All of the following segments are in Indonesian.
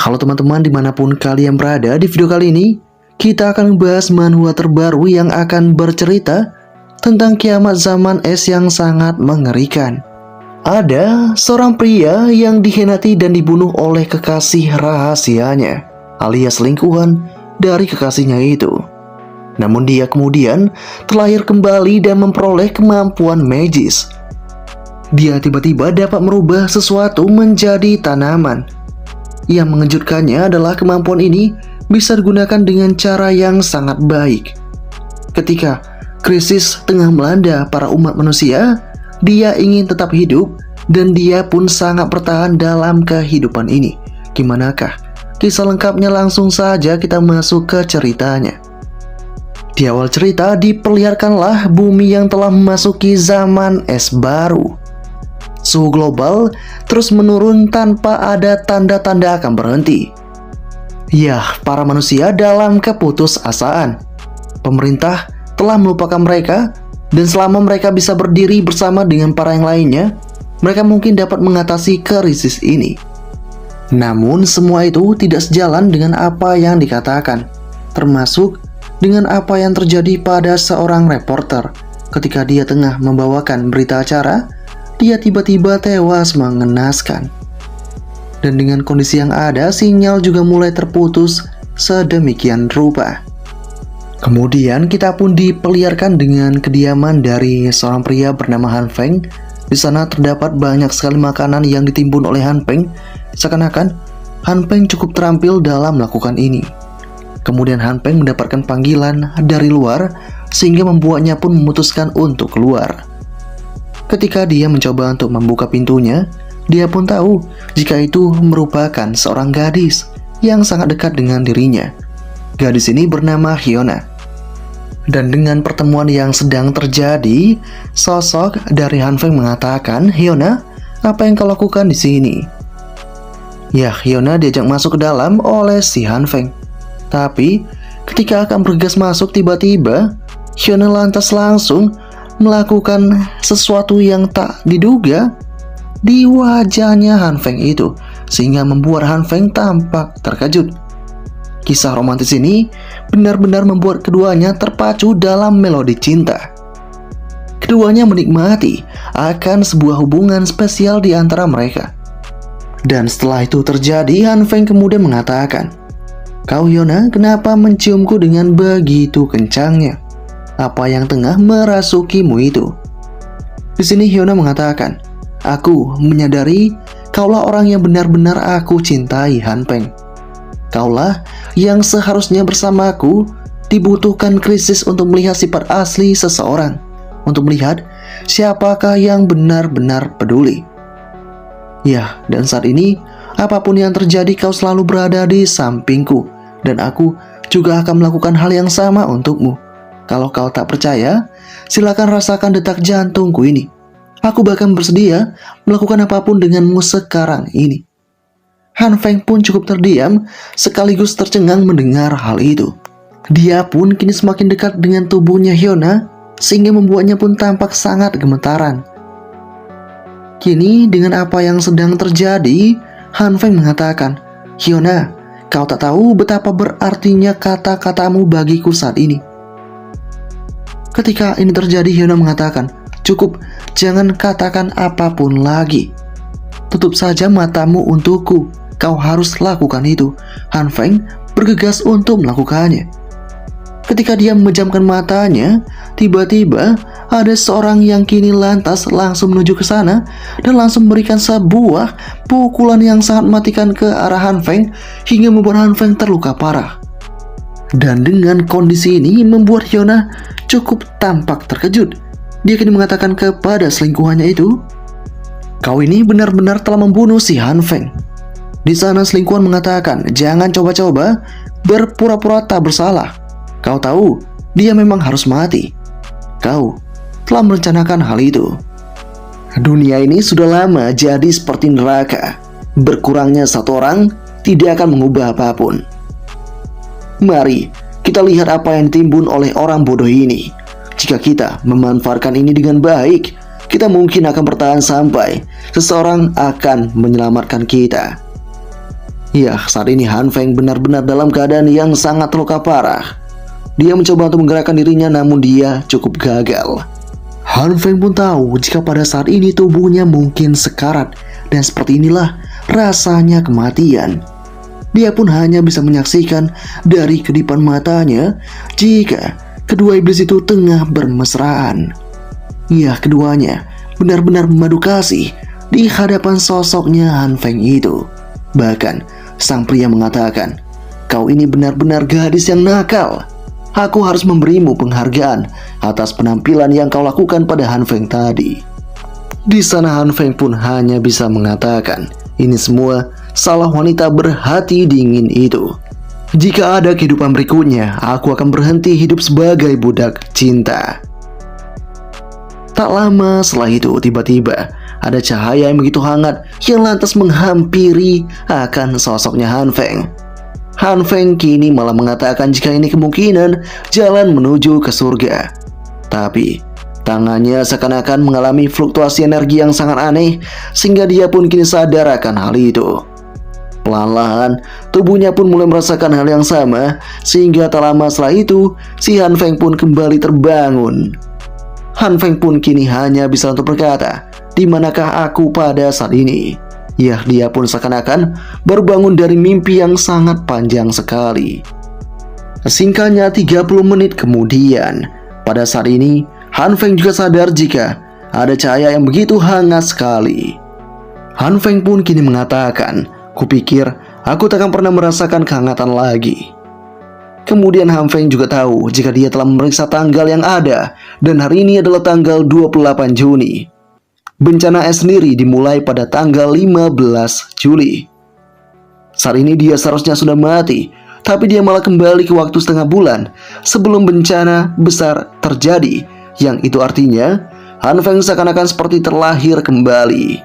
Halo teman-teman, dimanapun kalian berada, di video kali ini kita akan membahas manhwa terbaru yang akan bercerita tentang kiamat zaman es yang sangat mengerikan. Ada seorang pria yang dikhianati dan dibunuh oleh kekasih rahasianya, alias selingkuhan dari kekasihnya itu. Namun dia kemudian terlahir kembali dan memperoleh kemampuan magis. Dia tiba-tiba dapat merubah sesuatu menjadi tanaman. Yang mengejutkannya adalah kemampuan ini bisa digunakan dengan cara yang sangat baik. Ketika krisis tengah melanda para umat manusia, dia ingin tetap hidup dan dia pun sangat bertahan dalam kehidupan ini. Gimanakah kisah lengkapnya? Langsung saja kita masuk ke ceritanya. Di awal cerita diperlihatkanlah bumi yang telah memasuki zaman es baru. Suhu global terus menurun tanpa ada tanda-tanda akan berhenti. Ya, para manusia dalam keputusasaan. Pemerintah telah melupakan mereka, dan selama mereka bisa berdiri bersama dengan para yang lainnya, mereka mungkin dapat mengatasi krisis ini. Namun semua itu tidak sejalan dengan apa yang dikatakan, termasuk dengan apa yang terjadi pada seorang reporter ketika dia tengah membawakan berita acara. Dia tiba-tiba tewas mengenaskan. Dan dengan kondisi yang ada, sinyal juga mulai terputus sedemikian rupa. Kemudian kita pun diperlihatkan dengan kediaman dari seorang pria bernama Han Feng. Di sana terdapat banyak sekali makanan yang ditimbun oleh Han Feng. Seakan-akan Han Feng cukup terampil dalam melakukan ini. Kemudian Han Feng mendapatkan panggilan dari luar, sehingga membuatnya pun memutuskan untuk keluar. Ketika dia mencoba untuk membuka pintunya, dia pun tahu jika itu merupakan seorang gadis yang sangat dekat dengan dirinya. Gadis ini bernama Hyuna. Dan dengan pertemuan yang sedang terjadi, sosok dari Han Feng mengatakan, "Hyuna, apa yang kau lakukan di sini?" Ya, Hyuna diajak masuk ke dalam oleh si Han Feng. Tapi ketika akan bergegas masuk, tiba-tiba Hyuna lantas langsung melakukan sesuatu yang tak diduga di wajahnya Han Feng itu, sehingga membuat Han Feng tampak terkejut. Kisah romantis ini benar-benar membuat keduanya terpacu dalam melodi cinta. Keduanya menikmati akan sebuah hubungan spesial di antara mereka. Dan setelah itu terjadi, Han Feng kemudian mengatakan, "Kau Hyuna, kenapa menciumku dengan begitu kencangnya? Apa yang tengah merasukimu itu?" Di sini Hyuna mengatakan, "Aku menyadari kaulah orang yang benar-benar aku cintai, Han Feng. Kaulah yang seharusnya bersamaku. Dibutuhkan krisis untuk melihat sifat asli seseorang, untuk melihat siapakah yang benar-benar peduli. Ya, dan saat ini apapun yang terjadi, kau selalu berada di sampingku, dan aku juga akan melakukan hal yang sama untukmu. Kalau kau tak percaya, silakan rasakan detak jantungku ini. Aku bahkan bersedia melakukan apapun denganmu sekarang ini." Han Feng pun cukup terdiam sekaligus tercengang mendengar hal itu. Dia pun kini semakin dekat dengan tubuhnya Hyuna, sehingga membuatnya pun tampak sangat gemetaran. Kini dengan apa yang sedang terjadi, Han Feng mengatakan, "Hyuna, kau tak tahu betapa berartinya kata-katamu bagiku saat ini." Ketika ini terjadi, Hyuna mengatakan, "Cukup, jangan katakan apapun lagi. Tutup saja matamu untukku. Kau harus lakukan itu." Han Feng bergegas untuk melakukannya. Ketika dia memejamkan matanya, tiba-tiba ada seorang yang kini lantas langsung menuju ke sana dan langsung memberikan sebuah pukulan yang sangat mematikan ke arah Han Feng, hingga membuat Han Feng terluka parah. Dan dengan kondisi ini membuat Hyuna cukup tampak terkejut. Dia kini mengatakan kepada selingkuhannya itu, "Kau ini benar-benar telah membunuh si Han Feng." Di sana selingkuhan mengatakan, "Jangan coba-coba berpura-pura tak bersalah. Kau tahu dia memang harus mati. Kau telah merencanakan hal itu. Dunia ini sudah lama jadi seperti neraka. Berkurangnya satu orang tidak akan mengubah apapun. Mari kita lihat apa yang ditimbun oleh orang bodoh ini. Jika kita memanfaatkan ini dengan baik, kita mungkin akan bertahan sampai seseorang akan menyelamatkan kita." Ya, saat ini Han Feng benar-benar dalam keadaan yang sangat terluka parah. Dia mencoba untuk menggerakkan dirinya namun dia cukup gagal. Han Feng pun tahu jika pada saat ini tubuhnya mungkin sekarat dan seperti inilah rasanya kematian. Dia pun hanya bisa menyaksikan dari kedipan matanya jika kedua iblis itu tengah bermesraan. Ya, keduanya benar-benar memadu kasih di hadapan sosoknya Han Feng itu. Bahkan sang pria mengatakan, "Kau ini benar-benar gadis yang nakal. Aku harus memberimu penghargaan atas penampilan yang kau lakukan pada Han Feng tadi." Di sana Han Feng pun hanya bisa mengatakan, ini semua salah wanita berhati dingin itu. Jika ada kehidupan berikutnya, aku akan berhenti hidup sebagai budak cinta. Tak lama setelah itu, tiba-tiba ada cahaya yang begitu hangat yang lantas menghampiri akan sosoknya Han Feng. Han Feng kini malah mengatakan jika ini kemungkinan jalan menuju ke surga. Tapi tangannya seakan-akan mengalami fluktuasi energi yang sangat aneh sehingga dia pun kini sadar akan hal itu. Pelan-pelan tubuhnya pun mulai merasakan hal yang sama sehingga tak lama setelah itu si Han Feng pun kembali terbangun. Han Feng pun kini hanya bisa untuk berkata, "Di manakah aku pada saat ini?" Ya, dia pun seakan-akan baru bangun dari mimpi yang sangat panjang sekali. Singkatnya 30 menit kemudian, pada saat ini Han Feng juga sadar jika ada cahaya yang begitu hangat sekali. Han Feng pun kini mengatakan, "Kupikir aku takkan pernah merasakan kehangatan lagi." Kemudian Han Feng juga tahu jika dia telah memeriksa tanggal yang ada dan hari ini adalah tanggal 28 Juni. Bencana es sendiri dimulai pada tanggal 15 Juli. Saat ini dia seharusnya sudah mati, tapi dia malah kembali ke waktu setengah bulan sebelum bencana besar terjadi, yang itu artinya Han Feng seakan-akan seperti terlahir kembali.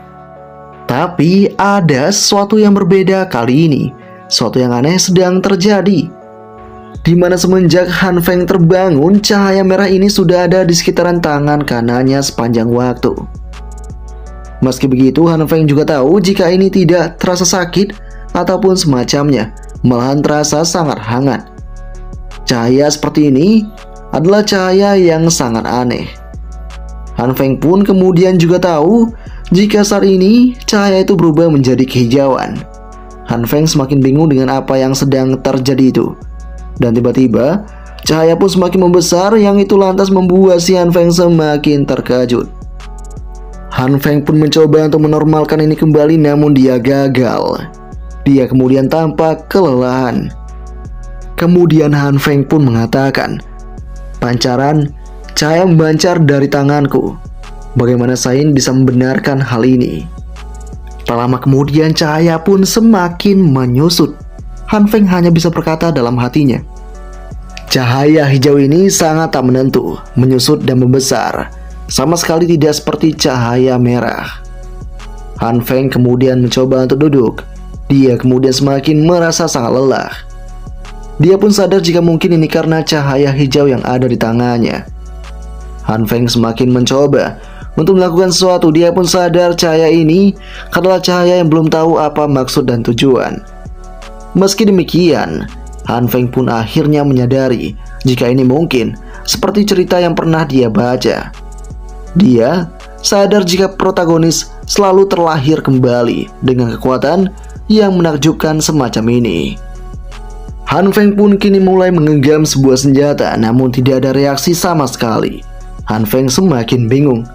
Tapi ada sesuatu yang berbeda kali ini. Sesuatu yang aneh sedang terjadi, di mana semenjak Han Feng terbangun, cahaya merah ini sudah ada di sekitaran tangan kanannya sepanjang waktu. Meski begitu, Han Feng juga tahu jika ini tidak terasa sakit ataupun semacamnya, malahan terasa sangat hangat. Cahaya seperti ini adalah cahaya yang sangat aneh. Han Feng pun kemudian juga tahu jika saat ini cahaya itu berubah menjadi kehijauan. Han Feng semakin bingung dengan apa yang sedang terjadi itu. Dan tiba-tiba cahaya pun semakin membesar yang itu lantas membuat si Han Feng semakin terkejut. Han Feng pun mencoba untuk menormalkan ini kembali namun dia gagal. Dia kemudian tampak kelelahan. Kemudian Han Feng pun mengatakan, "Pancaran cahaya membancar dari tanganku. Bagaimana saya bisa membenarkan hal ini?" Tak lama kemudian cahaya pun semakin menyusut. Han Feng hanya bisa berkata dalam hatinya, "Cahaya hijau ini sangat tak menentu, menyusut dan membesar. Sama sekali tidak seperti cahaya merah." Han Feng kemudian mencoba untuk duduk. Dia kemudian semakin merasa sangat lelah. Dia pun sadar jika mungkin ini karena cahaya hijau yang ada di tangannya. Han Feng semakin mencoba untuk melakukan sesuatu. Dia pun sadar cahaya ini adalah cahaya yang belum tahu apa maksud dan tujuan. Meski demikian, Han Feng pun akhirnya menyadari jika ini mungkin seperti cerita yang pernah dia baca. Dia sadar jika protagonis selalu terlahir kembali dengan kekuatan yang menakjubkan semacam ini. Han Feng pun kini mulai menggenggam sebuah senjata namun tidak ada reaksi sama sekali. Han Feng semakin bingung.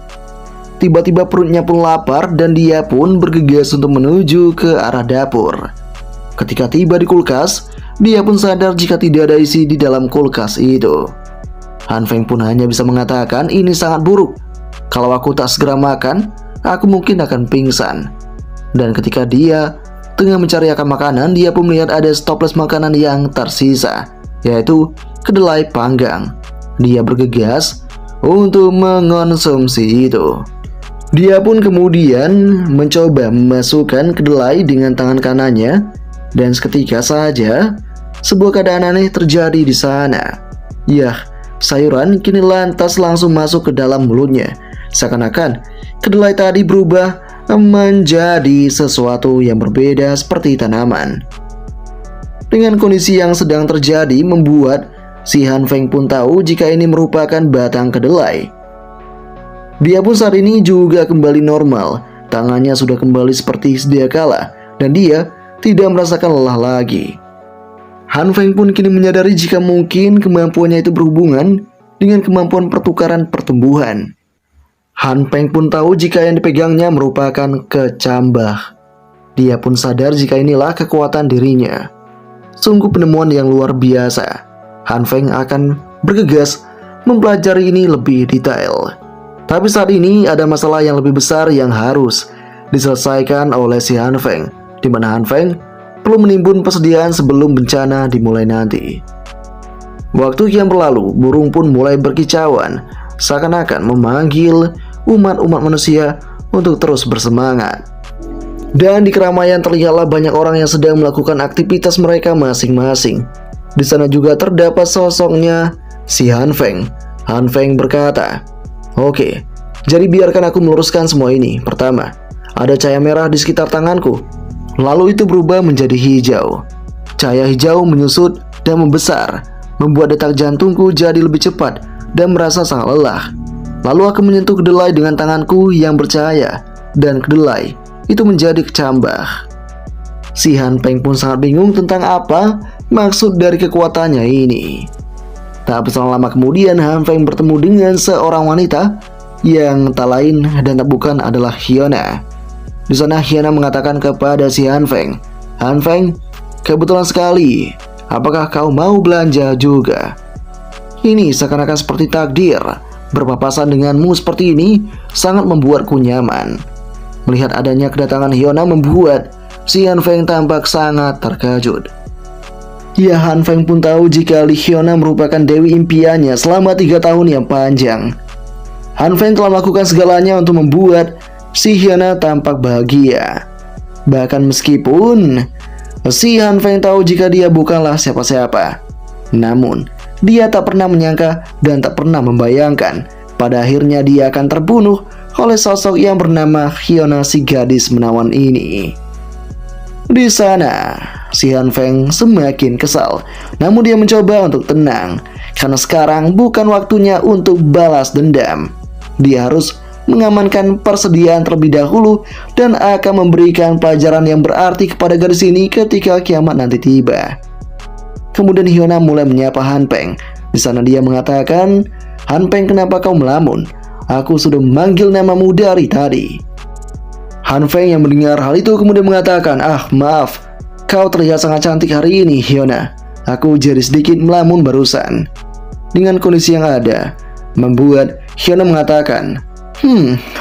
Tiba-tiba perutnya pun lapar dan dia pun bergegas untuk menuju ke arah dapur. Ketika tiba di kulkas, dia pun sadar jika tidak ada isi di dalam kulkas itu. Han Feng pun hanya bisa mengatakan ini sangat buruk. Kalau aku tak segera makan, aku mungkin akan pingsan. Dan ketika dia tengah mencari akan makanan, dia pun melihat ada stoples makanan yang tersisa, yaitu kedelai panggang. Dia bergegas untuk mengonsumsi itu. Dia pun kemudian mencoba memasukkan kedelai dengan tangan kanannya. Dan seketika saja, sebuah keadaan aneh terjadi di sana. Yah, sayuran kini lantas langsung masuk ke dalam mulutnya. Seakan-akan kedelai tadi berubah menjadi sesuatu yang berbeda seperti tanaman. Dengan kondisi yang sedang terjadi membuat si Han Feng pun tahu jika ini merupakan batang kedelai. Dia pun saat ini juga kembali normal, tangannya sudah kembali seperti sedia kala, dan dia tidak merasakan lelah lagi. Han Feng pun kini menyadari jika mungkin kemampuannya itu berhubungan dengan kemampuan pertukaran pertumbuhan. Han Feng pun tahu jika yang dipegangnya merupakan kecambah. Dia pun sadar jika inilah kekuatan dirinya. Sungguh penemuan yang luar biasa. Han Feng akan bergegas mempelajari ini lebih detail. Tapi saat ini ada masalah yang lebih besar yang harus diselesaikan oleh si Han Feng, di mana Han Feng perlu menimbun persediaan sebelum bencana dimulai nanti. Waktu yang berlalu, burung pun mulai berkicauan, seakan-akan memanggil umat-umat manusia untuk terus bersemangat. Dan di keramaian terlihatlah banyak orang yang sedang melakukan aktivitas mereka masing-masing. Di sana juga terdapat sosoknya si Han Feng. Han Feng berkata, "Oke, jadi biarkan aku meluruskan semua ini. Pertama, ada cahaya merah di sekitar tanganku. Lalu itu berubah menjadi hijau. Cahaya hijau menyusut dan membesar, membuat detak jantungku jadi lebih cepat dan merasa sangat lelah. Lalu aku menyentuh kedelai dengan tanganku yang bercahaya, dan kedelai itu menjadi kecambah." Si Han Feng pun sangat bingung tentang apa maksud dari kekuatannya ini. Tak berselang lama kemudian, Han Feng bertemu dengan seorang wanita yang tak lain dan tak bukan adalah Hyuna. Di sana Hyuna mengatakan kepada si Han Feng, "Han Feng, kebetulan sekali. Apakah kau mau belanja juga?" Ini seakan-akan seperti takdir. Berpapasan denganmu seperti ini sangat membuatku nyaman. Melihat adanya kedatangan Hyuna membuat si Han Feng tampak sangat terkejut. Ya, Han Feng pun tahu jika Hyuna merupakan dewi impiannya selama 3 tahun yang panjang. Han Feng telah melakukan segalanya untuk membuat si Hyuna tampak bahagia. Bahkan meskipun si Han Feng tahu jika dia bukanlah siapa-siapa, namun dia tak pernah menyangka dan tak pernah membayangkan pada akhirnya dia akan terbunuh oleh sosok yang bernama Hyuna, si gadis menawan ini. Di sana, si Han Feng semakin kesal, namun dia mencoba untuk tenang, karena sekarang bukan waktunya untuk balas dendam. Dia harus mengamankan persediaan terlebih dahulu dan akan memberikan pelajaran yang berarti kepada gadis ini ketika kiamat nanti tiba. Kemudian Hyuna mulai menyapa Han Feng. Di sana dia mengatakan, "Han Feng, kenapa kau melamun? Aku sudah memanggil namamu dari tadi." Han Feng yang mendengar hal itu kemudian mengatakan, "Ah, maaf, kau terlihat sangat cantik hari ini, Hyuna. Aku jadi sedikit melamun barusan." Dengan kondisi yang ada, membuat Hyuna mengatakan,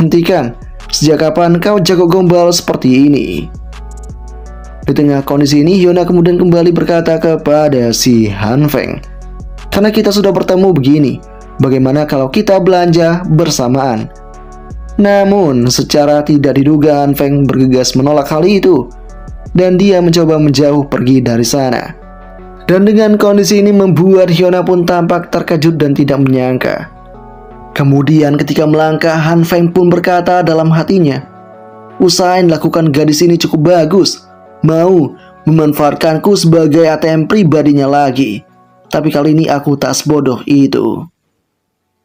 "Hentikan. Sejak kapan kau jago gombal seperti ini?" Di tengah kondisi ini, Hyuna kemudian kembali berkata kepada si Han Feng, "Karena kita sudah bertemu begini, bagaimana kalau kita belanja bersamaan?" Namun secara tidak diduga Han Feng bergegas menolak hal itu, dan dia mencoba menjauh pergi dari sana. Dan dengan kondisi ini membuat Hyuna pun tampak terkejut dan tidak menyangka. Kemudian ketika melangkah, Han Feng pun berkata dalam hatinya, "Usaha yang dilakukan gadis ini cukup bagus, mau memanfaatkanku sebagai ATM pribadinya lagi. Tapi kali ini aku tak sebodoh itu."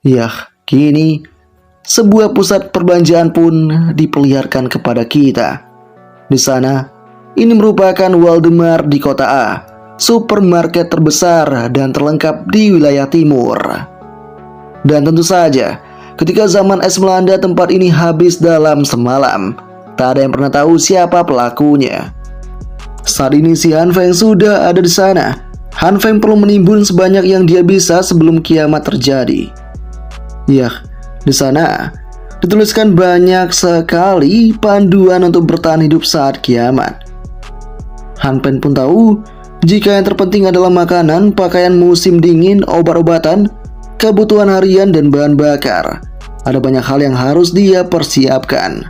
Yah, kini sebuah pusat perbelanjaan pun diperlihatkan kepada kita. Di sana, ini merupakan Waldemar di kota A, supermarket terbesar dan terlengkap di wilayah timur. Dan tentu saja, ketika zaman es melanda, tempat ini habis dalam semalam. Tak ada yang pernah tahu siapa pelakunya. Saat ini si Han Feng sudah ada di sana. Han Feng perlu menimbun sebanyak yang dia bisa sebelum kiamat terjadi. Yah, di sana dituliskan banyak sekali panduan untuk bertahan hidup saat kiamat. Han Feng pun tahu jika yang terpenting adalah makanan, pakaian musim dingin, obat-obatan, kebutuhan harian, dan bahan bakar. Ada banyak hal yang harus dia persiapkan.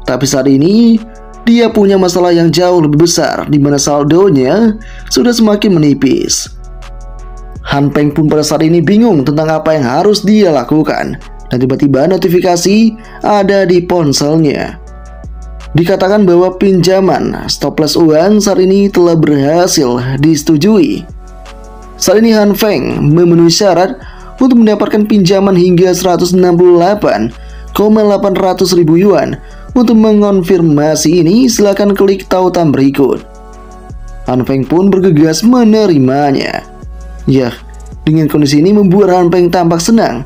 Tapi saat ini dia punya masalah yang jauh lebih besar, di mana saldonya sudah semakin menipis. Han Feng pun pada saat ini bingung tentang apa yang harus dia lakukan. Dan tiba-tiba notifikasi ada di ponselnya. Dikatakan bahwa pinjaman stoples uang saat ini telah berhasil disetujui. Saat ini Han Feng memenuhi syarat untuk mendapatkan pinjaman hingga 168,800 ribu yuan. Untuk mengonfirmasi ini, silakan klik tautan berikut. Han Feng pun bergegas menerimanya. Ya, dengan kondisi ini membuat Han Feng tampak senang.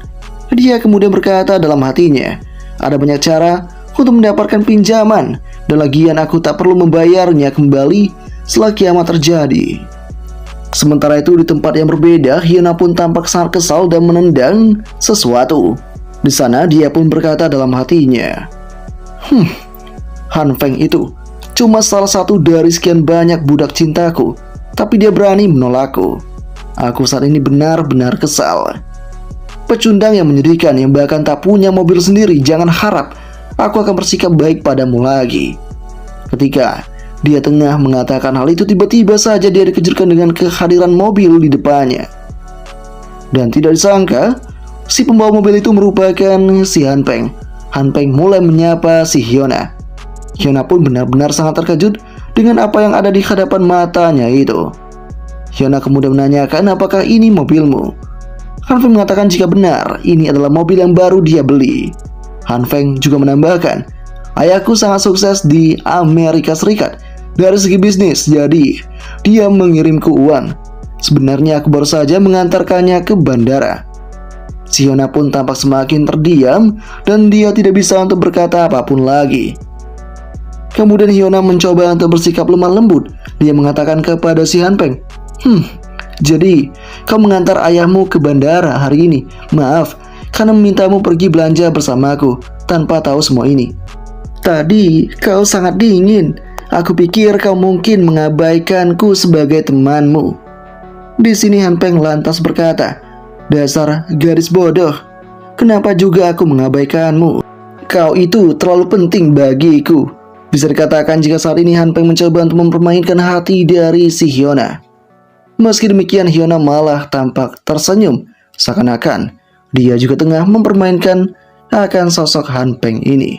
Dia kemudian berkata dalam hatinya, ada banyak cara untuk mendapatkan pinjaman, dan lagian aku tak perlu membayarnya kembali setelah kiamat terjadi. Sementara itu di tempat yang berbeda, Hyuna pun tampak sangat kesal dan menendang sesuatu. Di sana dia pun berkata dalam hatinya, Han Feng itu cuma salah satu dari sekian banyak budak cintaku, tapi dia berani menolakku. Aku saat ini benar-benar kesal. Pecundang yang menyedihkan yang bahkan tak punya mobil sendiri, jangan harap aku akan bersikap baik padamu lagi. Ketika dia tengah mengatakan hal itu, tiba-tiba saja dia dikejutkan dengan kehadiran mobil di depannya. Dan tidak disangka, si pembawa mobil itu merupakan si Han Feng. Han Feng mulai menyapa si Hyuna. Hyuna pun benar-benar sangat terkejut dengan apa yang ada di hadapan matanya itu. Hyuna kemudian menanyakan, apakah ini mobilmu? Han Feng mengatakan jika benar, ini adalah mobil yang baru dia beli. Han Feng juga menambahkan, ayahku sangat sukses di Amerika Serikat dari segi bisnis, jadi dia mengirimku uang. Sebenarnya aku baru saja mengantarkannya ke bandara. Si Hyuna pun tampak semakin terdiam dan dia tidak bisa untuk berkata apapun lagi. Kemudian Hyuna mencoba untuk bersikap lemah lembut. Dia mengatakan kepada si Han Feng, jadi kau mengantar ayahmu ke bandara hari ini. Maaf, karena memintamu pergi belanja bersamaku tanpa tahu semua ini. Tadi kau sangat dingin. Aku pikir kau mungkin mengabaikanku sebagai temanmu. Di sini Han Feng lantas berkata, dasar gadis bodoh. Kenapa juga aku mengabaikanmu? Kau itu terlalu penting bagiku. Bisa dikatakan jika saat ini Han Feng mencoba untuk mempermainkan hati dari si Hyuna. Meski demikian, Hyuna malah tampak tersenyum, seakan-akan dia juga tengah mempermainkan akan sosok Han Feng ini.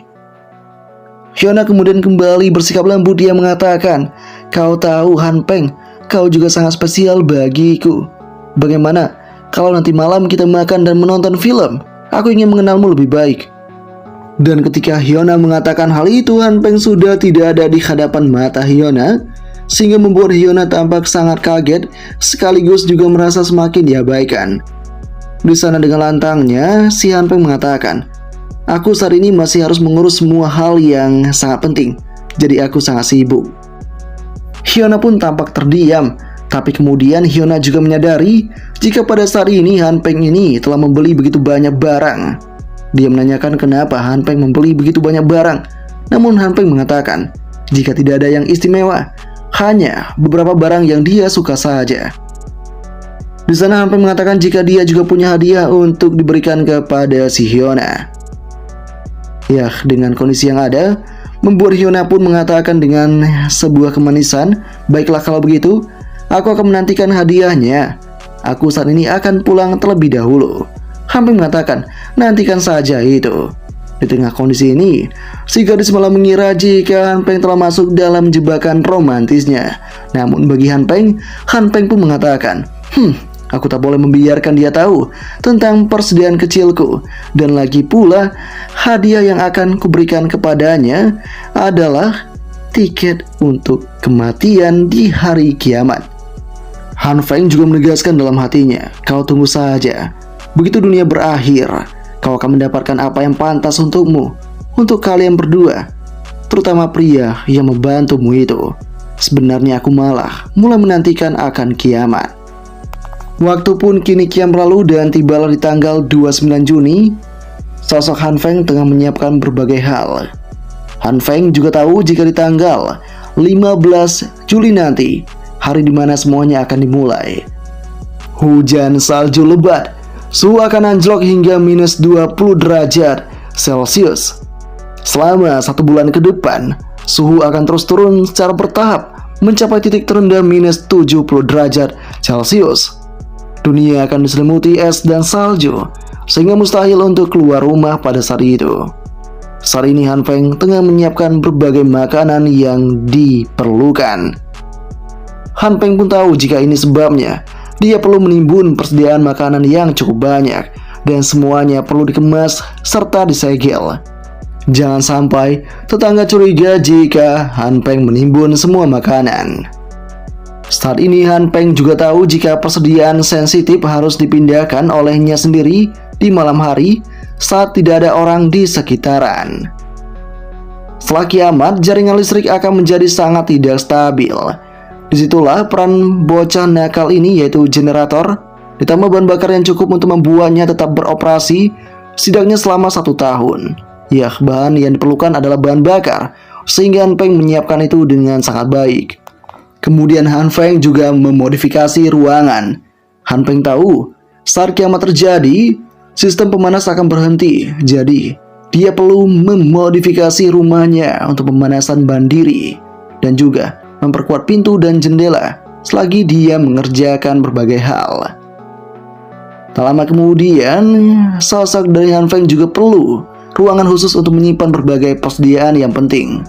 Hyuna kemudian kembali bersikap lembut. Dia mengatakan, kau tahu Han Feng, kau juga sangat spesial bagiku. Bagaimana kalau nanti malam kita makan dan menonton film? Aku ingin mengenalmu lebih baik. Dan ketika Hyuna mengatakan hal itu, Han Feng sudah tidak ada di hadapan mata Hyuna, sehingga membuat Hyuna tampak sangat kaget sekaligus juga merasa semakin diabaikan. Di sana dengan lantangnya, si Han Feng mengatakan, aku saat ini masih harus mengurus semua hal yang sangat penting, jadi aku sangat sibuk. Hyuna pun tampak terdiam, tapi kemudian Hyuna juga menyadari jika pada saat ini Han Feng ini telah membeli begitu banyak barang. Dia menanyakan kenapa Han Feng membeli begitu banyak barang. Namun Han Feng mengatakan, jika tidak ada yang istimewa, hanya beberapa barang yang dia suka saja. Di sana Han Feng mengatakan jika dia juga punya hadiah untuk diberikan kepada si Hyuna. Ya, dengan kondisi yang ada, membuat Hyuna pun mengatakan dengan sebuah kemanisan, baiklah kalau begitu, aku akan menantikan hadiahnya. Aku saat ini akan pulang terlebih dahulu. Han Feng mengatakan, nantikan saja itu. Di tengah kondisi ini, si gadis malah mengira jika Han Feng telah masuk dalam jebakan romantisnya. Namun bagi Han Feng pun mengatakan, aku tak boleh membiarkan dia tahu tentang persediaan kecilku. Dan lagi pula, hadiah yang akan kuberikan kepadanya adalah tiket untuk kematian di hari kiamat. Han Feng juga menegaskan dalam hatinya, kau tunggu saja. Begitu dunia berakhir, kau akan mendapatkan apa yang pantas untukmu, untuk kalian berdua, terutama pria yang membantumu itu. Sebenarnya aku malah mulai menantikan akan kiamat. Waktu pun kini kian berlalu dan tibalah di tanggal 29 Juni, sosok Han Feng tengah menyiapkan berbagai hal. Han Feng juga tahu jika di tanggal 15 Juli nanti, hari dimana semuanya akan dimulai. Hujan salju lebat, suhu akan anjlok hingga minus 20 derajat Celcius. Selama 1 bulan ke depan, suhu akan terus turun secara bertahap mencapai titik terendah minus 70 derajat Celcius. Dunia akan diselimuti es dan salju, sehingga mustahil untuk keluar rumah pada saat itu. Saat ini Han Feng tengah menyiapkan berbagai makanan yang diperlukan. Han Feng pun tahu jika ini sebabnya. Dia perlu menimbun persediaan makanan yang cukup banyak, dan semuanya perlu dikemas serta disegel. Jangan sampai tetangga curiga jika Han Feng menimbun semua makanan. Saat ini Han Feng juga tahu jika persediaan sensitif harus dipindahkan olehnya sendiri di malam hari saat tidak ada orang di sekitaran. Setelah kiamat, jaringan listrik akan menjadi sangat tidak stabil. Disitulah peran bocah nakal ini, yaitu generator, ditambah bahan bakar yang cukup untuk membuatnya tetap beroperasi setidaknya selama 1 tahun. Ya, bahan yang diperlukan adalah bahan bakar, sehingga Han Feng menyiapkan itu dengan sangat baik. Kemudian Han Feng juga memodifikasi ruangan. Han Feng tahu, saat kiamat terjadi, sistem pemanas akan berhenti. Jadi, dia perlu memodifikasi rumahnya untuk pemanasan mandiri dan juga memperkuat pintu dan jendela selagi dia mengerjakan berbagai hal. Tak lama kemudian, sosok dari Han Feng juga perlu ruangan khusus untuk menyimpan berbagai persediaan yang penting.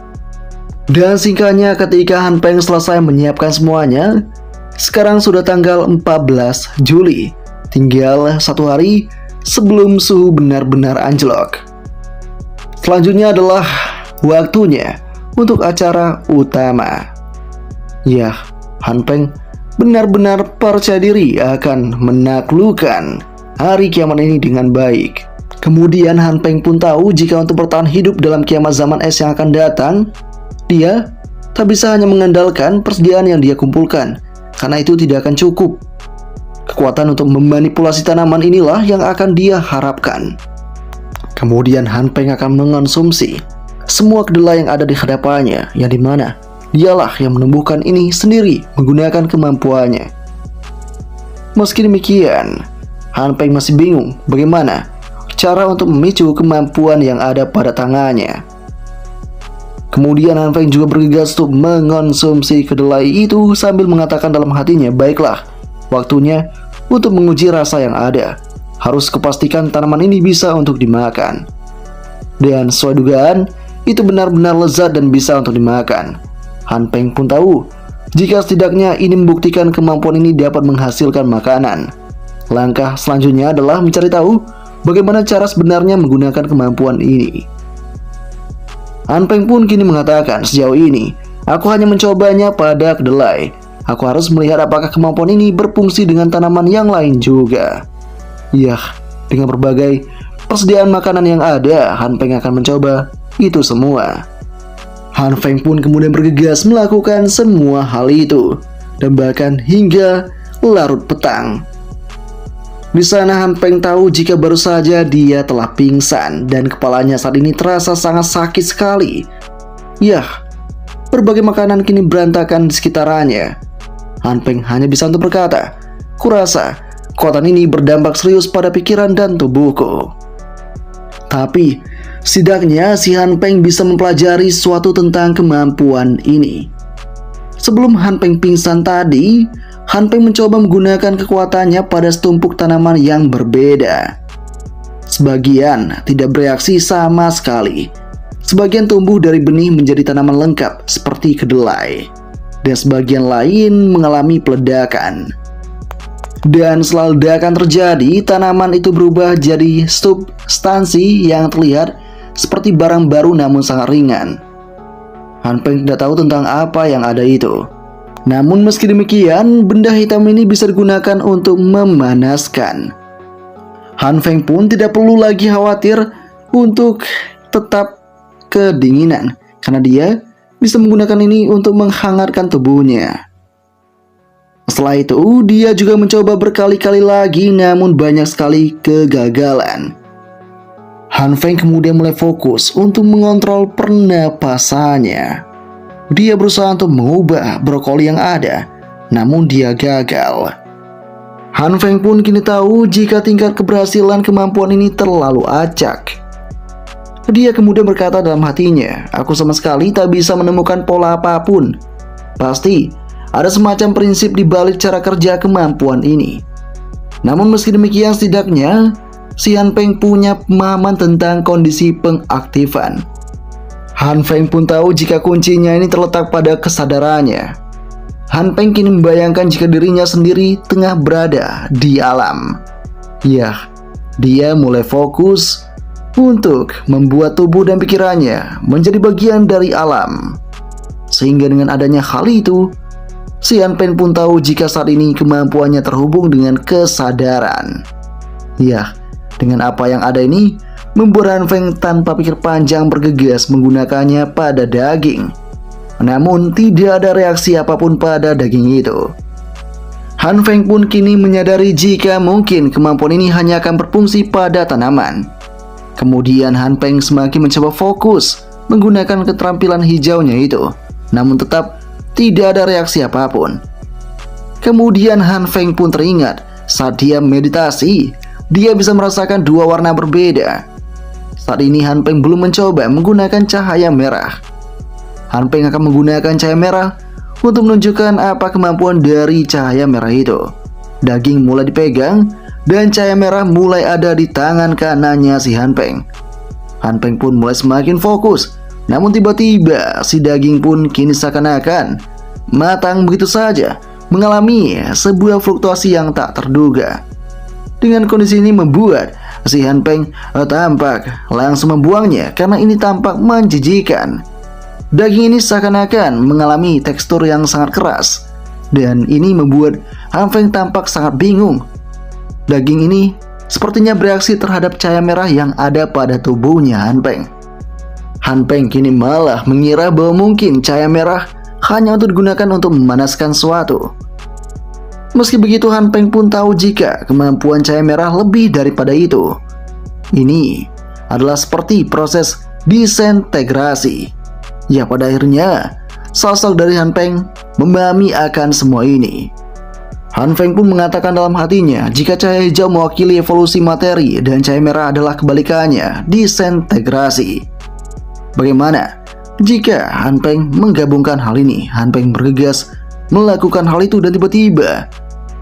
Dan singkatnya, ketika Han Feng selesai menyiapkan semuanya, sekarang sudah tanggal 14 Juli. Tinggal 1 hari sebelum suhu benar-benar anjlok. Selanjutnya adalah waktunya untuk acara utama. Ya, Han Feng benar-benar percaya diri akan menaklukkan hari kiamat ini dengan baik. Kemudian Han Feng pun tahu jika untuk bertahan hidup dalam kiamat zaman es yang akan datang, dia tak bisa hanya mengandalkan persediaan yang dia kumpulkan, karena itu tidak akan cukup. Kekuatan untuk memanipulasi tanaman inilah yang akan dia harapkan. Kemudian Han Feng akan mengonsumsi semua kedelai yang ada di hadapannya, yang dimana dialah yang menumbuhkan ini sendiri menggunakan kemampuannya. Meski demikian, Han Feng masih bingung bagaimana cara untuk memicu kemampuan yang ada pada tangannya. Kemudian Han Feng juga bergegas untuk mengonsumsi kedelai itu sambil mengatakan dalam hatinya, baiklah, waktunya untuk menguji rasa yang ada. Harus kepastikan tanaman ini bisa untuk dimakan. Dan sesuai dugaan, itu benar-benar lezat dan bisa untuk dimakan. Han Feng pun tahu jika setidaknya ini membuktikan kemampuan ini dapat menghasilkan makanan. Langkah selanjutnya adalah mencari tahu bagaimana cara sebenarnya menggunakan kemampuan ini. Han Feng pun kini mengatakan, sejauh ini aku hanya mencobanya pada kedelai. Aku harus melihat apakah kemampuan ini berfungsi dengan tanaman yang lain juga. Yah, dengan berbagai persediaan makanan yang ada, Han Feng akan mencoba itu semua. Han Feng pun kemudian bergegas melakukan semua hal itu, dan bahkan hingga larut petang. Di sana Han Feng tahu jika baru saja dia telah pingsan dan kepalanya saat ini terasa sangat sakit sekali. Yah, berbagai makanan kini berantakan di sekitarannya. Han Feng hanya bisa untuk berkata, kurasa kekuatan ini berdampak serius pada pikiran dan tubuhku. Tapi, setidaknya si Han Feng bisa mempelajari sesuatu tentang kemampuan ini. Sebelum Han Feng pingsan tadi, Han Feng mencoba menggunakan kekuatannya pada setumpuk tanaman yang berbeda. Sebagian tidak bereaksi sama sekali. Sebagian tumbuh dari benih menjadi tanaman lengkap seperti kedelai. Dan sebagian lain mengalami peledakan. Dan setelah ledakan terjadi, tanaman itu berubah jadi substansi yang terlihat seperti barang baru namun sangat ringan. Han Feng tidak tahu tentang apa yang ada itu. Namun meski demikian, benda hitam ini bisa digunakan untuk memanaskan. Han Feng pun tidak perlu lagi khawatir untuk tetap kedinginan, karena dia bisa menggunakan ini untuk menghangatkan tubuhnya. Setelah itu, dia juga mencoba berkali-kali lagi, namun banyak sekali kegagalan. Han Feng kemudian mulai fokus untuk mengontrol pernapasannya. Dia berusaha untuk mengubah brokoli yang ada, namun dia gagal. Han Feng pun kini tahu jika tingkat keberhasilan kemampuan ini terlalu acak. Dia kemudian berkata dalam hatinya, aku sama sekali tak bisa menemukan pola apapun. Pasti ada semacam prinsip di balik cara kerja kemampuan ini. Namun meski demikian, setidaknya si Han Peng punya pemahaman tentang kondisi pengaktifan. Han Peng pun tahu jika kuncinya ini terletak pada kesadarannya. Han Peng kini membayangkan jika dirinya sendiri tengah berada di alam. Ya, dia mulai fokus untuk membuat tubuh dan pikirannya menjadi bagian dari alam. Sehingga dengan adanya hal itu, si Han Peng pun tahu jika saat ini kemampuannya terhubung dengan kesadaran. Ya, dengan apa yang ada ini, membuat Han Peng tanpa pikir panjang bergegas menggunakannya pada daging. Namun tidak ada reaksi apapun pada daging itu. Han Peng pun kini menyadari jika mungkin kemampuan ini hanya akan berfungsi pada tanaman. Kemudian Han Peng semakin mencoba fokus menggunakan keterampilan hijaunya itu, namun tetap tidak ada reaksi apapun. Kemudian Han Peng pun teringat saat dia meditasi, dia bisa merasakan dua warna berbeda. Saat ini Han Peng belum mencoba menggunakan cahaya merah. Han Peng akan menggunakan cahaya merah untuk menunjukkan apa kemampuan dari cahaya merah itu. Daging mulai dipegang dan cahaya merah mulai ada di tangan kanannya si Han Peng. Han Peng pun mulai semakin fokus. Namun tiba-tiba si daging pun kini seakan-akan matang begitu saja, mengalami sebuah fluktuasi yang tak terduga. Dengan kondisi ini membuat si Han Peng tampak langsung membuangnya karena ini tampak menjijikan. Daging ini seakan-akan mengalami tekstur yang sangat keras, dan ini membuat Han Peng tampak sangat bingung. Daging ini sepertinya bereaksi terhadap cahaya merah yang ada pada tubuhnya Han Peng. Han Peng kini malah mengira bahwa mungkin cahaya merah hanya untuk digunakan untuk memanaskan suatu. Meski begitu, Han Peng pun tahu jika kemampuan cahaya merah lebih daripada itu. Ini adalah seperti proses disintegrasi. Ya, pada akhirnya sosok dari Han Peng memahami akan semua ini. Han Peng pun mengatakan dalam hatinya jika cahaya hijau mewakili evolusi materi dan cahaya merah adalah kebalikannya, disintegrasi. Bagaimana jika Han Peng menggabungkan hal ini? Han Peng bergegas melakukan hal itu dan tiba-tiba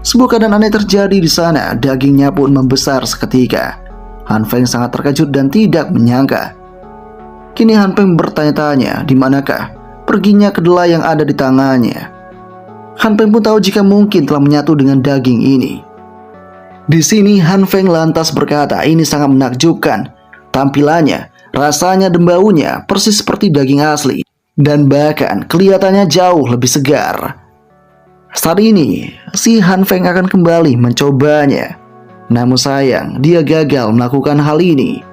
sebuah keadaan aneh terjadi di sana. Dagingnya pun membesar seketika. Han Peng sangat terkejut dan tidak menyangka. Kini Han Peng bertanya-tanya di manakah perginya kedelai yang ada di tangannya. Han Peng pun tahu jika mungkin telah menyatu dengan daging ini. Di sini Han Peng lantas berkata, ini sangat menakjubkan. Tampilannya, rasanya dan baunya persis seperti daging asli, dan bahkan kelihatannya jauh lebih segar. Saat ini, si Han Peng akan kembali mencobanya. Namun sayang, dia gagal melakukan hal ini.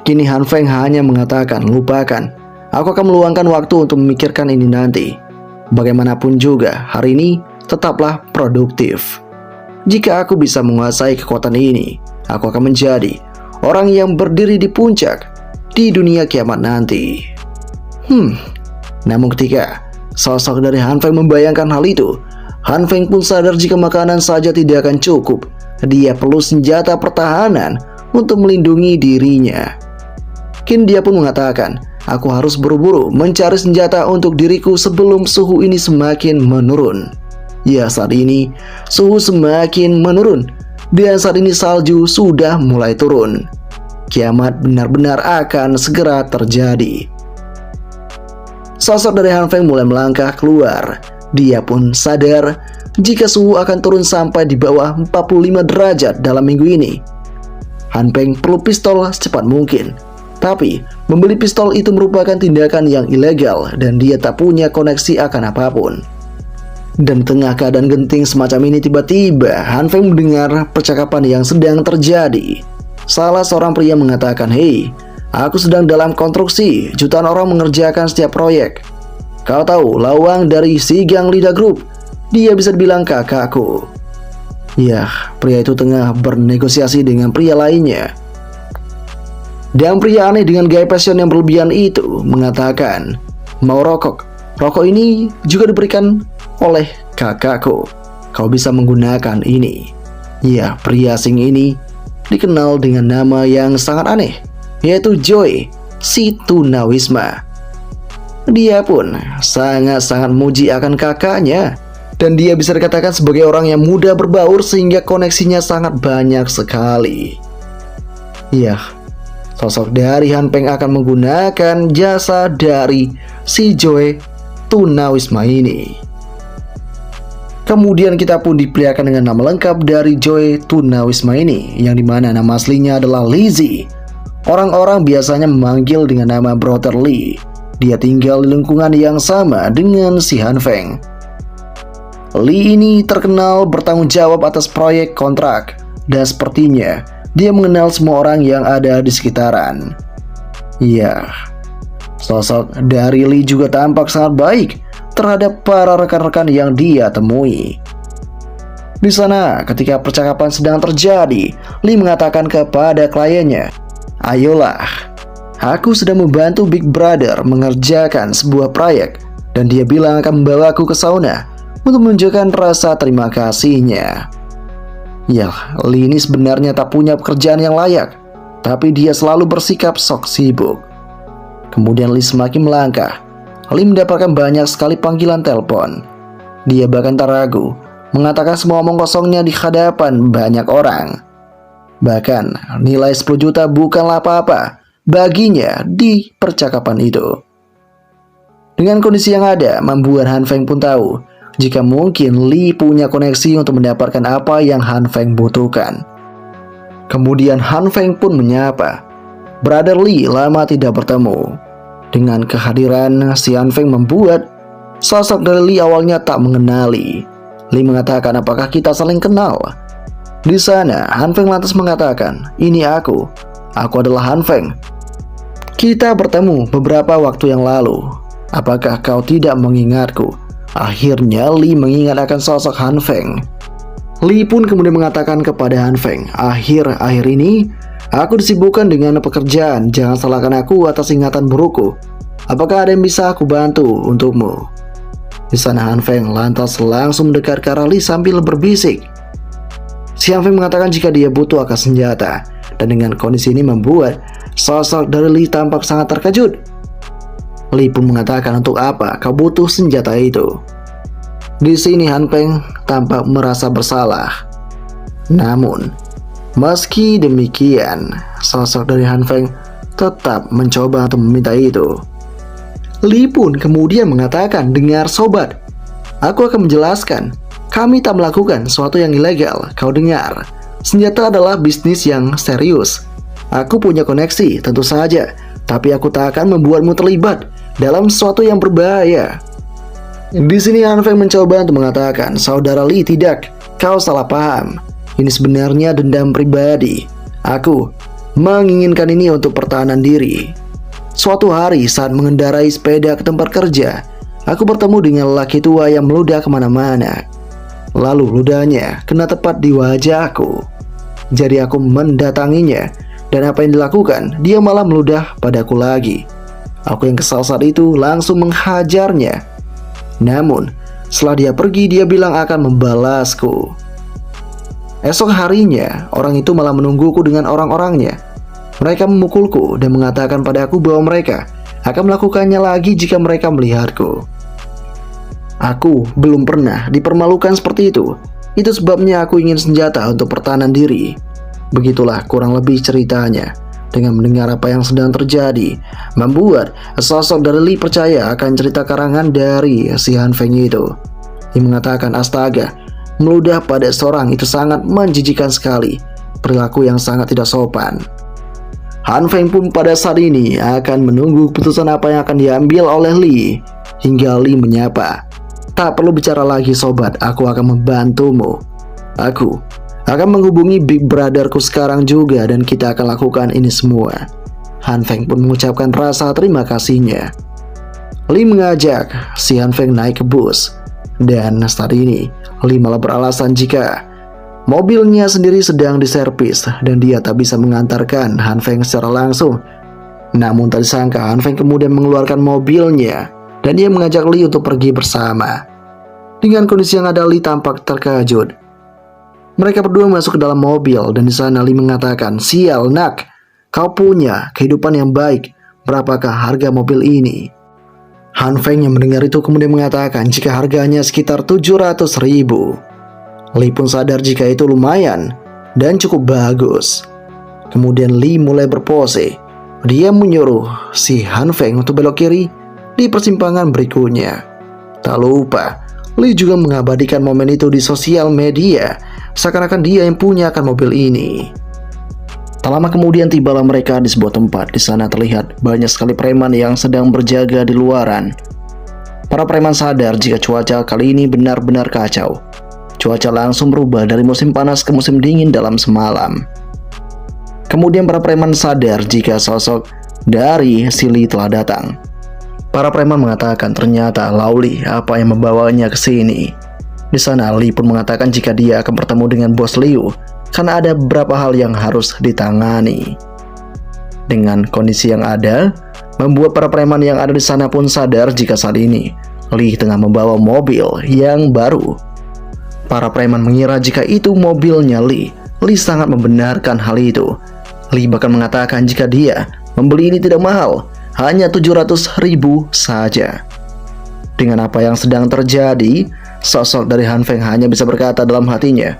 Kini Han Peng hanya mengatakan, lupakan. Aku akan meluangkan waktu untuk memikirkan ini nanti. Bagaimanapun juga, hari ini tetaplah produktif. Jika aku bisa menguasai kekuatan ini, aku akan menjadi orang yang berdiri di puncak di dunia kiamat nanti. Namun ketika sosok dari Han Peng membayangkan hal itu, Han Peng pun sadar jika makanan saja tidak akan cukup. Dia perlu senjata pertahanan untuk melindungi dirinya. Kini dia pun mengatakan, aku harus buru-buru mencari senjata untuk diriku sebelum suhu ini semakin menurun. Ya, saat ini suhu semakin menurun, dan saat ini salju sudah mulai turun. Kiamat benar-benar akan segera terjadi. Sosok dari Han Peng mulai melangkah keluar. Dia pun sadar jika suhu akan turun sampai di bawah 45 derajat dalam minggu ini. Han Peng perlu pistol secepat mungkin. Tapi, membeli pistol itu merupakan tindakan yang ilegal dan dia tak punya koneksi akan apapun. Dan tengah keadaan genting semacam ini, tiba-tiba Han Peng mendengar percakapan yang sedang terjadi. Salah seorang pria mengatakan, hei, aku sedang dalam konstruksi, jutaan orang mengerjakan setiap proyek. Kau tahu, Lawang dari Sigang Lida Group, dia bisa dibilang kakakku. Ya, pria itu tengah bernegosiasi dengan pria lainnya. Dan pria aneh dengan gaya passion yang berlebihan itu mengatakan, mau rokok. Rokok ini juga diberikan oleh kakakku. Kau bisa menggunakan ini. Ya, pria asing ini dikenal dengan nama yang sangat aneh, yaitu Joy Situnawisma. Dia pun sangat-sangat muji akan kakaknya. Dan dia bisa dikatakan sebagai orang yang mudah berbaur sehingga koneksinya sangat banyak sekali. Iya, sosok dari Han Feng akan menggunakan jasa dari si Joy Tunawisma ini. Kemudian kita pun diperlihatkan dengan nama lengkap dari Joy Tunawisma ini, yang dimana nama aslinya adalah Lizzie. Orang-orang biasanya memanggil dengan nama Brother Lee. Dia tinggal di lingkungan yang sama dengan si Han Feng. Lee ini terkenal bertanggung jawab atas proyek kontrak, dan sepertinya dia mengenal semua orang yang ada di sekitaran. Ya, sosok dari Lee juga tampak sangat baik terhadap para rekan-rekan yang dia temui. Di sana, ketika percakapan sedang terjadi, Lee mengatakan kepada kliennya, "Ayolah, aku sedang membantu Big Brother mengerjakan sebuah proyek, dan dia bilang akan membawaku ke sauna untuk menunjukkan rasa terima kasihnya." Ya, Lee ini sebenarnya tak punya pekerjaan yang layak, tapi dia selalu bersikap sok sibuk. Kemudian Lee semakin melangkah. Lee mendapatkan banyak sekali panggilan telepon. Dia bahkan tak ragu mengatakan semua omong kosongnya di hadapan banyak orang. Bahkan nilai 10 juta bukanlah apa-apa baginya di percakapan itu. Dengan kondisi yang ada, membuat Han Feng pun tahu jika mungkin Lee punya koneksi untuk mendapatkan apa yang Han Feng butuhkan. Kemudian Han Feng pun menyapa. Brother Lee lama tidak bertemu. Dengan kehadiran si Han Feng membuat sosok dari Lee awalnya tak mengenali. Lee mengatakan, "Apakah kita saling kenal?" Di sana Han Feng lantas mengatakan, "Ini aku adalah Han Feng. Kita bertemu beberapa waktu yang lalu. Apakah kau tidak mengingatku?" Akhirnya Lee mengingat akan sosok Han Feng. Lee pun kemudian mengatakan kepada Han Feng, "Akhir-akhir ini aku disibukkan dengan pekerjaan. Jangan salahkan aku atas ingatan burukku. Apakah ada yang bisa aku bantu untukmu?" Di sana Han Feng lantas langsung mendekat ke arah Lee sambil berbisik. Si Han Feng mengatakan jika dia butuh akan senjata, dan dengan kondisi ini membuat sosok dari Lee tampak sangat terkejut. Lee pun mengatakan, "Untuk apa kau butuh senjata itu?" Di sini Han Feng tampak merasa bersalah. Namun, meski demikian, sosok dari Han Feng tetap mencoba untuk meminta itu. Lee pun kemudian mengatakan, "Dengar sobat, aku akan menjelaskan. Kami tak melakukan sesuatu yang ilegal. Kau dengar, senjata adalah bisnis yang serius. Aku punya koneksi, tentu saja, tapi aku tak akan membuatmu terlibat dalam sesuatu yang berbahaya." Di sini Han Feng mencoba untuk mengatakan, "Saudara Lee, tidak, kau salah paham. Ini sebenarnya dendam pribadi. Aku menginginkan ini untuk pertahanan diri. Suatu hari saat mengendarai sepeda ke tempat kerja, aku bertemu dengan lelaki tua yang meludah kemana-mana. Lalu ludahnya kena tepat di wajahku. Jadi aku mendatanginya, dan apa yang dilakukan, dia malah meludah padaku lagi. Aku yang kesal saat itu langsung menghajarnya. Namun, setelah dia pergi, dia bilang akan membalasku. Esok harinya, orang itu malah menungguku dengan orang-orangnya. Mereka memukulku dan mengatakan padaku bahwa mereka akan melakukannya lagi jika mereka melihatku. Aku belum pernah dipermalukan seperti itu. Itu sebabnya aku ingin senjata untuk pertahanan diri." Begitulah kurang lebih ceritanya. Dengan mendengar apa yang sedang terjadi, membuat sosok dari Lee percaya akan cerita karangan dari si Han Feng itu. Dia mengatakan, "Astaga, meludah pada seorang itu sangat menjijikan sekali. Perilaku yang sangat tidak sopan." Han Feng pun pada saat ini akan menunggu keputusan apa yang akan diambil oleh Lee. Hingga Lee menyapa, "Tak perlu bicara lagi sobat, aku akan membantumu. Aku akan menghubungi Big Brotherku sekarang juga dan kita akan lakukan ini semua." Han Feng pun mengucapkan rasa terima kasihnya. Lee mengajak si Han Feng naik ke bus. Dan saat ini Lee malah beralasan jika mobilnya sendiri sedang diservis dan dia tak bisa mengantarkan Han Feng secara langsung. Namun tak disangka Han Feng kemudian mengeluarkan mobilnya dan dia mengajak Lee untuk pergi bersama. Dengan kondisi yang ada, Lee tampak terkejut. Mereka berdua masuk ke dalam mobil dan di sana Lee mengatakan, "Sial nak, kau punya kehidupan yang baik. Berapakah harga mobil ini?" Han Feng yang mendengar itu kemudian mengatakan jika harganya sekitar 700.000. Lee pun sadar jika itu lumayan dan cukup bagus. Kemudian Lee mulai berpose. Dia menyuruh si Han Feng untuk belok kiri di persimpangan berikutnya. Tak lupa, Lee juga mengabadikan momen itu di sosial media, seakan-akan dia yang punya akan mobil ini. Tak lama kemudian tibalah mereka di sebuah tempat. Di sana terlihat banyak sekali preman yang sedang berjaga di luaran. Para preman sadar jika cuaca kali ini benar-benar kacau. Cuaca langsung berubah dari musim panas ke musim dingin dalam semalam. Kemudian para preman sadar jika sosok dari si Lee telah datang. Para preman mengatakan ternyata Lauli apa yang membawanya ke sini. Di sana Lee pun mengatakan jika dia akan bertemu dengan bos Liu karena ada beberapa hal yang harus ditangani. Dengan kondisi yang ada, membuat para preman yang ada di sana pun sadar jika saat ini Lee tengah membawa mobil yang baru. Para preman mengira jika itu mobilnya Lee. Lee sangat membenarkan hal itu. Lee bahkan mengatakan jika dia membeli ini tidak mahal, hanya 700.000 saja. Dengan apa yang sedang terjadi, sosok dari Han Feng hanya bisa berkata dalam hatinya,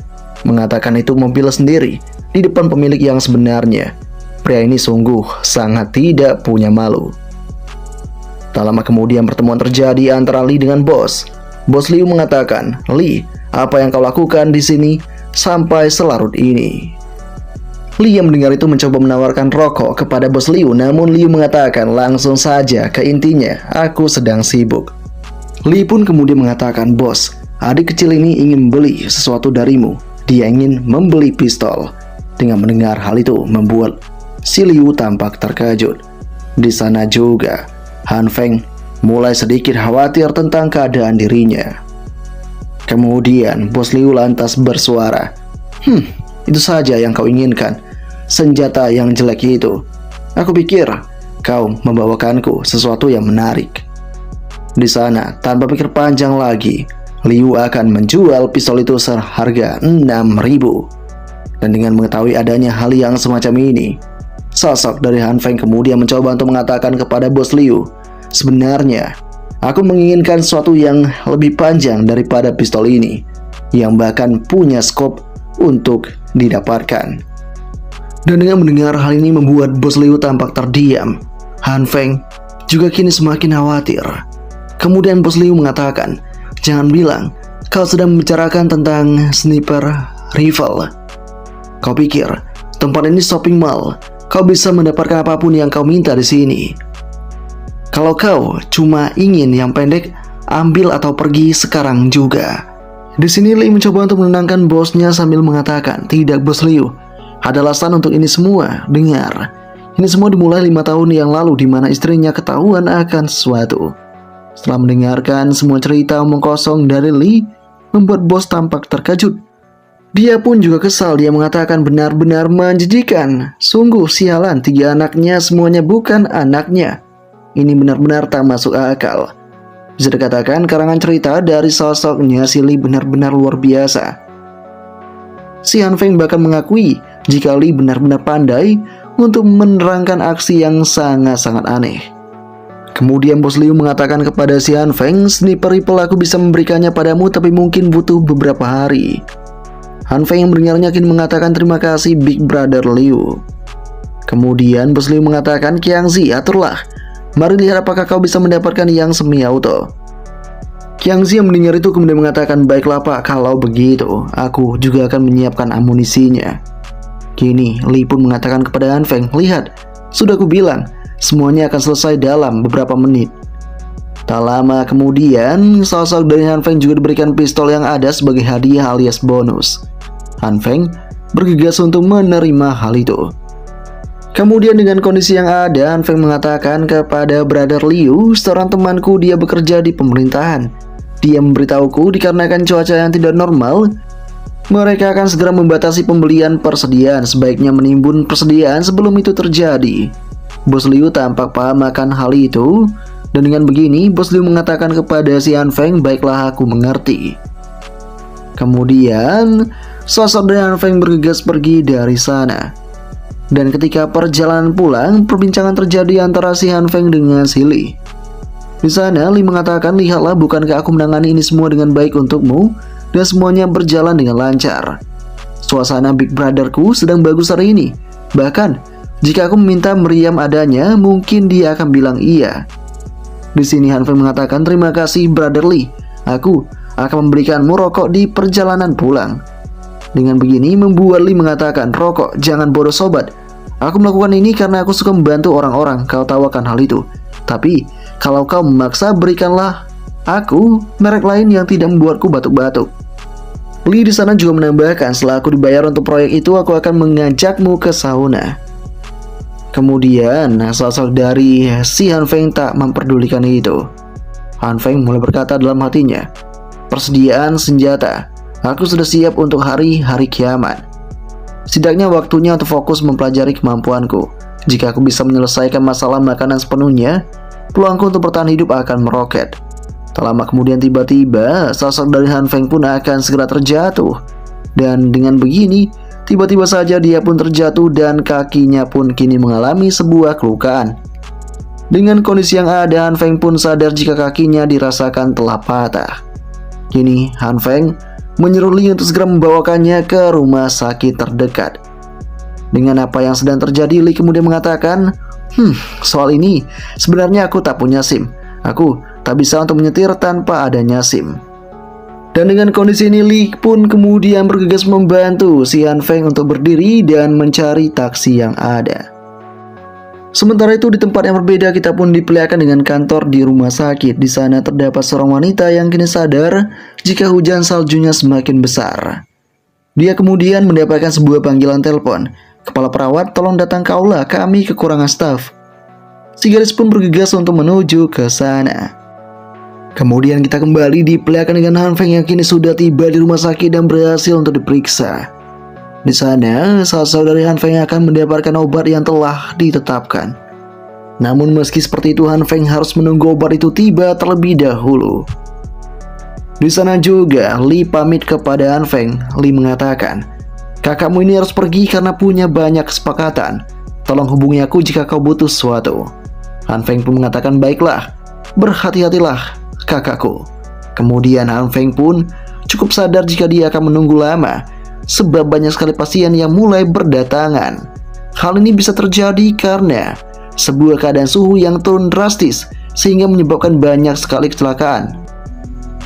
mengatakan itu mobil sendiri di depan pemilik yang sebenarnya. Pria ini sungguh sangat tidak punya malu. Tak lama kemudian pertemuan terjadi antara Lee dengan bos. Bos Liu mengatakan, "Lee, apa yang kau lakukan di sini sampai selarut ini?" Lee yang mendengar itu mencoba menawarkan rokok kepada bos Liu, namun Liu mengatakan langsung saja ke intinya, "Aku sedang sibuk." Lee pun kemudian mengatakan, "Bos, adik kecil ini ingin membeli sesuatu darimu. Dia ingin membeli pistol." Dengan mendengar hal itu membuat si Liu tampak terkejut. Di sana juga Han Feng mulai sedikit khawatir tentang keadaan dirinya. Kemudian bos Liu lantas bersuara, itu saja yang kau inginkan, senjata yang jelek itu. Aku pikir kau membawakanku sesuatu yang menarik." Di sana tanpa pikir panjang lagi, Liu akan menjual pistol itu seharga 6.000. Dan dengan mengetahui adanya hal yang semacam ini, sosok dari Han Feng kemudian mencoba untuk mengatakan kepada bos Liu, "Sebenarnya aku menginginkan sesuatu yang lebih panjang daripada pistol ini, yang bahkan punya skop untuk didapatkan." Dan dengan mendengar hal ini membuat bos Liu tampak terdiam. Han Feng juga kini semakin khawatir. Kemudian bos Liu mengatakan, "Jangan bilang kau sedang membicarakan tentang sniper rifle. Kau pikir tempat ini shopping mall, kau bisa mendapatkan apapun yang kau minta di sini. Kalau kau cuma ingin yang pendek, ambil atau pergi sekarang juga." Di sini Lee mencoba untuk menenangkan bosnya sambil mengatakan, "Tidak bos Liu, ada alasan untuk ini semua. Dengar, ini semua dimulai 5 tahun yang lalu di mana istrinya ketahuan akan sesuatu." Setelah mendengarkan semua cerita omong kosong dari Lee, membuat bos tampak terkejut. Dia pun juga kesal. Dia mengatakan benar-benar menjijikan. Sungguh sialan, 3 anaknya semuanya bukan anaknya. Ini benar-benar tak masuk akal. Bisa dikatakan karangan cerita dari sosoknya si Lee benar-benar luar biasa. Si Han Feng bahkan mengakui jika Lee benar-benar pandai untuk menerangkan aksi yang sangat-sangat aneh. Kemudian bos Liu mengatakan kepada si Han Feng, "Sniper rifle aku bisa memberikannya padamu, tapi mungkin butuh beberapa hari." Han Feng yang mendengarnya kini mengatakan terima kasih Big Brother Liu. Kemudian bos Liu mengatakan, "Qiangzi, aturlah. Mari lihat apakah kau bisa mendapatkan yang semi-auto." Qiangzi yang mendengar itu kemudian mengatakan, "Baiklah pak, kalau begitu aku juga akan menyiapkan amunisinya." Kini Li pun mengatakan kepada Han Feng, "Lihat, sudah aku bilang, semuanya akan selesai dalam beberapa menit." Tak lama kemudian, sosok dari Han Feng juga diberikan pistol yang ada sebagai hadiah alias bonus. Han Feng bergegas untuk menerima hal itu. Kemudian dengan kondisi yang ada, Han Feng mengatakan kepada Brother Liu, "Seorang temanku, dia bekerja di pemerintahan. Dia memberitahuku dikarenakan cuaca yang tidak normal, mereka akan segera membatasi pembelian persediaan. Sebaiknya menimbun persediaan sebelum itu terjadi." Bos Liu tampak paham akan hal itu. Dan dengan begini, bos Liu mengatakan kepada si Han Feng, "Baiklah, aku mengerti." Kemudian, sosok dari Han Feng bergegas pergi dari sana. Dan ketika perjalanan pulang, perbincangan terjadi antara si Han Feng dengan si Lee. Di sana, Lee mengatakan, "Lihatlah, bukankah aku menangani ini semua dengan baik untukmu, dan semuanya berjalan dengan lancar. Suasana Big Brotherku sedang bagus hari ini. Bahkan, jika aku meminta meriam adanya, mungkin dia akan bilang iya. Di sini Han Feng mengatakan, terima kasih Brother Lee. Aku akan memberikanmu rokok di perjalanan pulang. Dengan begini membuat Lee mengatakan, rokok, jangan bodoh sobat. Aku melakukan ini karena aku suka membantu orang-orang, kau tahu akan hal itu. Tapi, kalau kau memaksa, berikanlah aku merek lain yang tidak membuatku batuk-batuk. Lee di sana juga menambahkan, setelah aku dibayar untuk proyek itu, aku akan mengajakmu ke sauna. Kemudian, sosok dari si Han Feng tak memperdulikan itu. Han Feng mulai berkata dalam hatinya, persediaan senjata, aku sudah siap untuk hari-hari kiamat. Setidaknya waktunya untuk fokus mempelajari kemampuanku. Jika aku bisa menyelesaikan masalah makanan sepenuhnya, peluangku untuk bertahan hidup akan meroket. Tak lama kemudian tiba-tiba sosok dari Han Feng pun akan segera terjatuh. Dan dengan begini, tiba-tiba saja dia pun terjatuh dan kakinya pun kini mengalami sebuah kelukaan. Dengan kondisi yang ada, Han Feng pun sadar jika kakinya dirasakan telah patah. Kini Han Feng menyuruh Lee untuk segera membawakannya ke rumah sakit terdekat. Dengan apa yang sedang terjadi, Lee kemudian mengatakan, soal ini sebenarnya aku tak punya SIM. Aku tak bisa untuk menyetir tanpa adanya SIM. Dan dengan kondisi ini, Lee pun kemudian bergegas membantu si Han Feng untuk berdiri dan mencari taksi yang ada. Sementara itu di tempat yang berbeda, kita pun diperlihatkan dengan kantor di rumah sakit. Di sana terdapat seorang wanita yang kini sadar jika hujan saljunya semakin besar. Dia kemudian mendapatkan sebuah panggilan telepon. Kepala perawat, tolong datang kaulah, kami kekurangan staf. Si gadis pun bergegas untuk menuju ke sana. Kemudian kita kembali diperlihatkan dengan Han Feng yang kini sudah tiba di rumah sakit dan berhasil untuk diperiksa. Di sana, sosok dari Han Feng akan mendapatkan obat yang telah ditetapkan. Namun meski seperti itu, Han Feng harus menunggu obat itu tiba terlebih dahulu. Di sana juga, Lee pamit kepada Han Feng. Lee mengatakan, kakakmu ini harus pergi karena punya banyak kesepakatan. Tolong hubungi aku jika kau butuh sesuatu. Han Feng pun mengatakan, baiklah, berhati-hatilah kakakku. Kemudian Han Feng pun cukup sadar jika dia akan menunggu lama, sebab banyak sekali pasien yang mulai berdatangan. Hal ini bisa terjadi karena sebuah keadaan suhu yang turun drastis sehingga menyebabkan banyak sekali kecelakaan.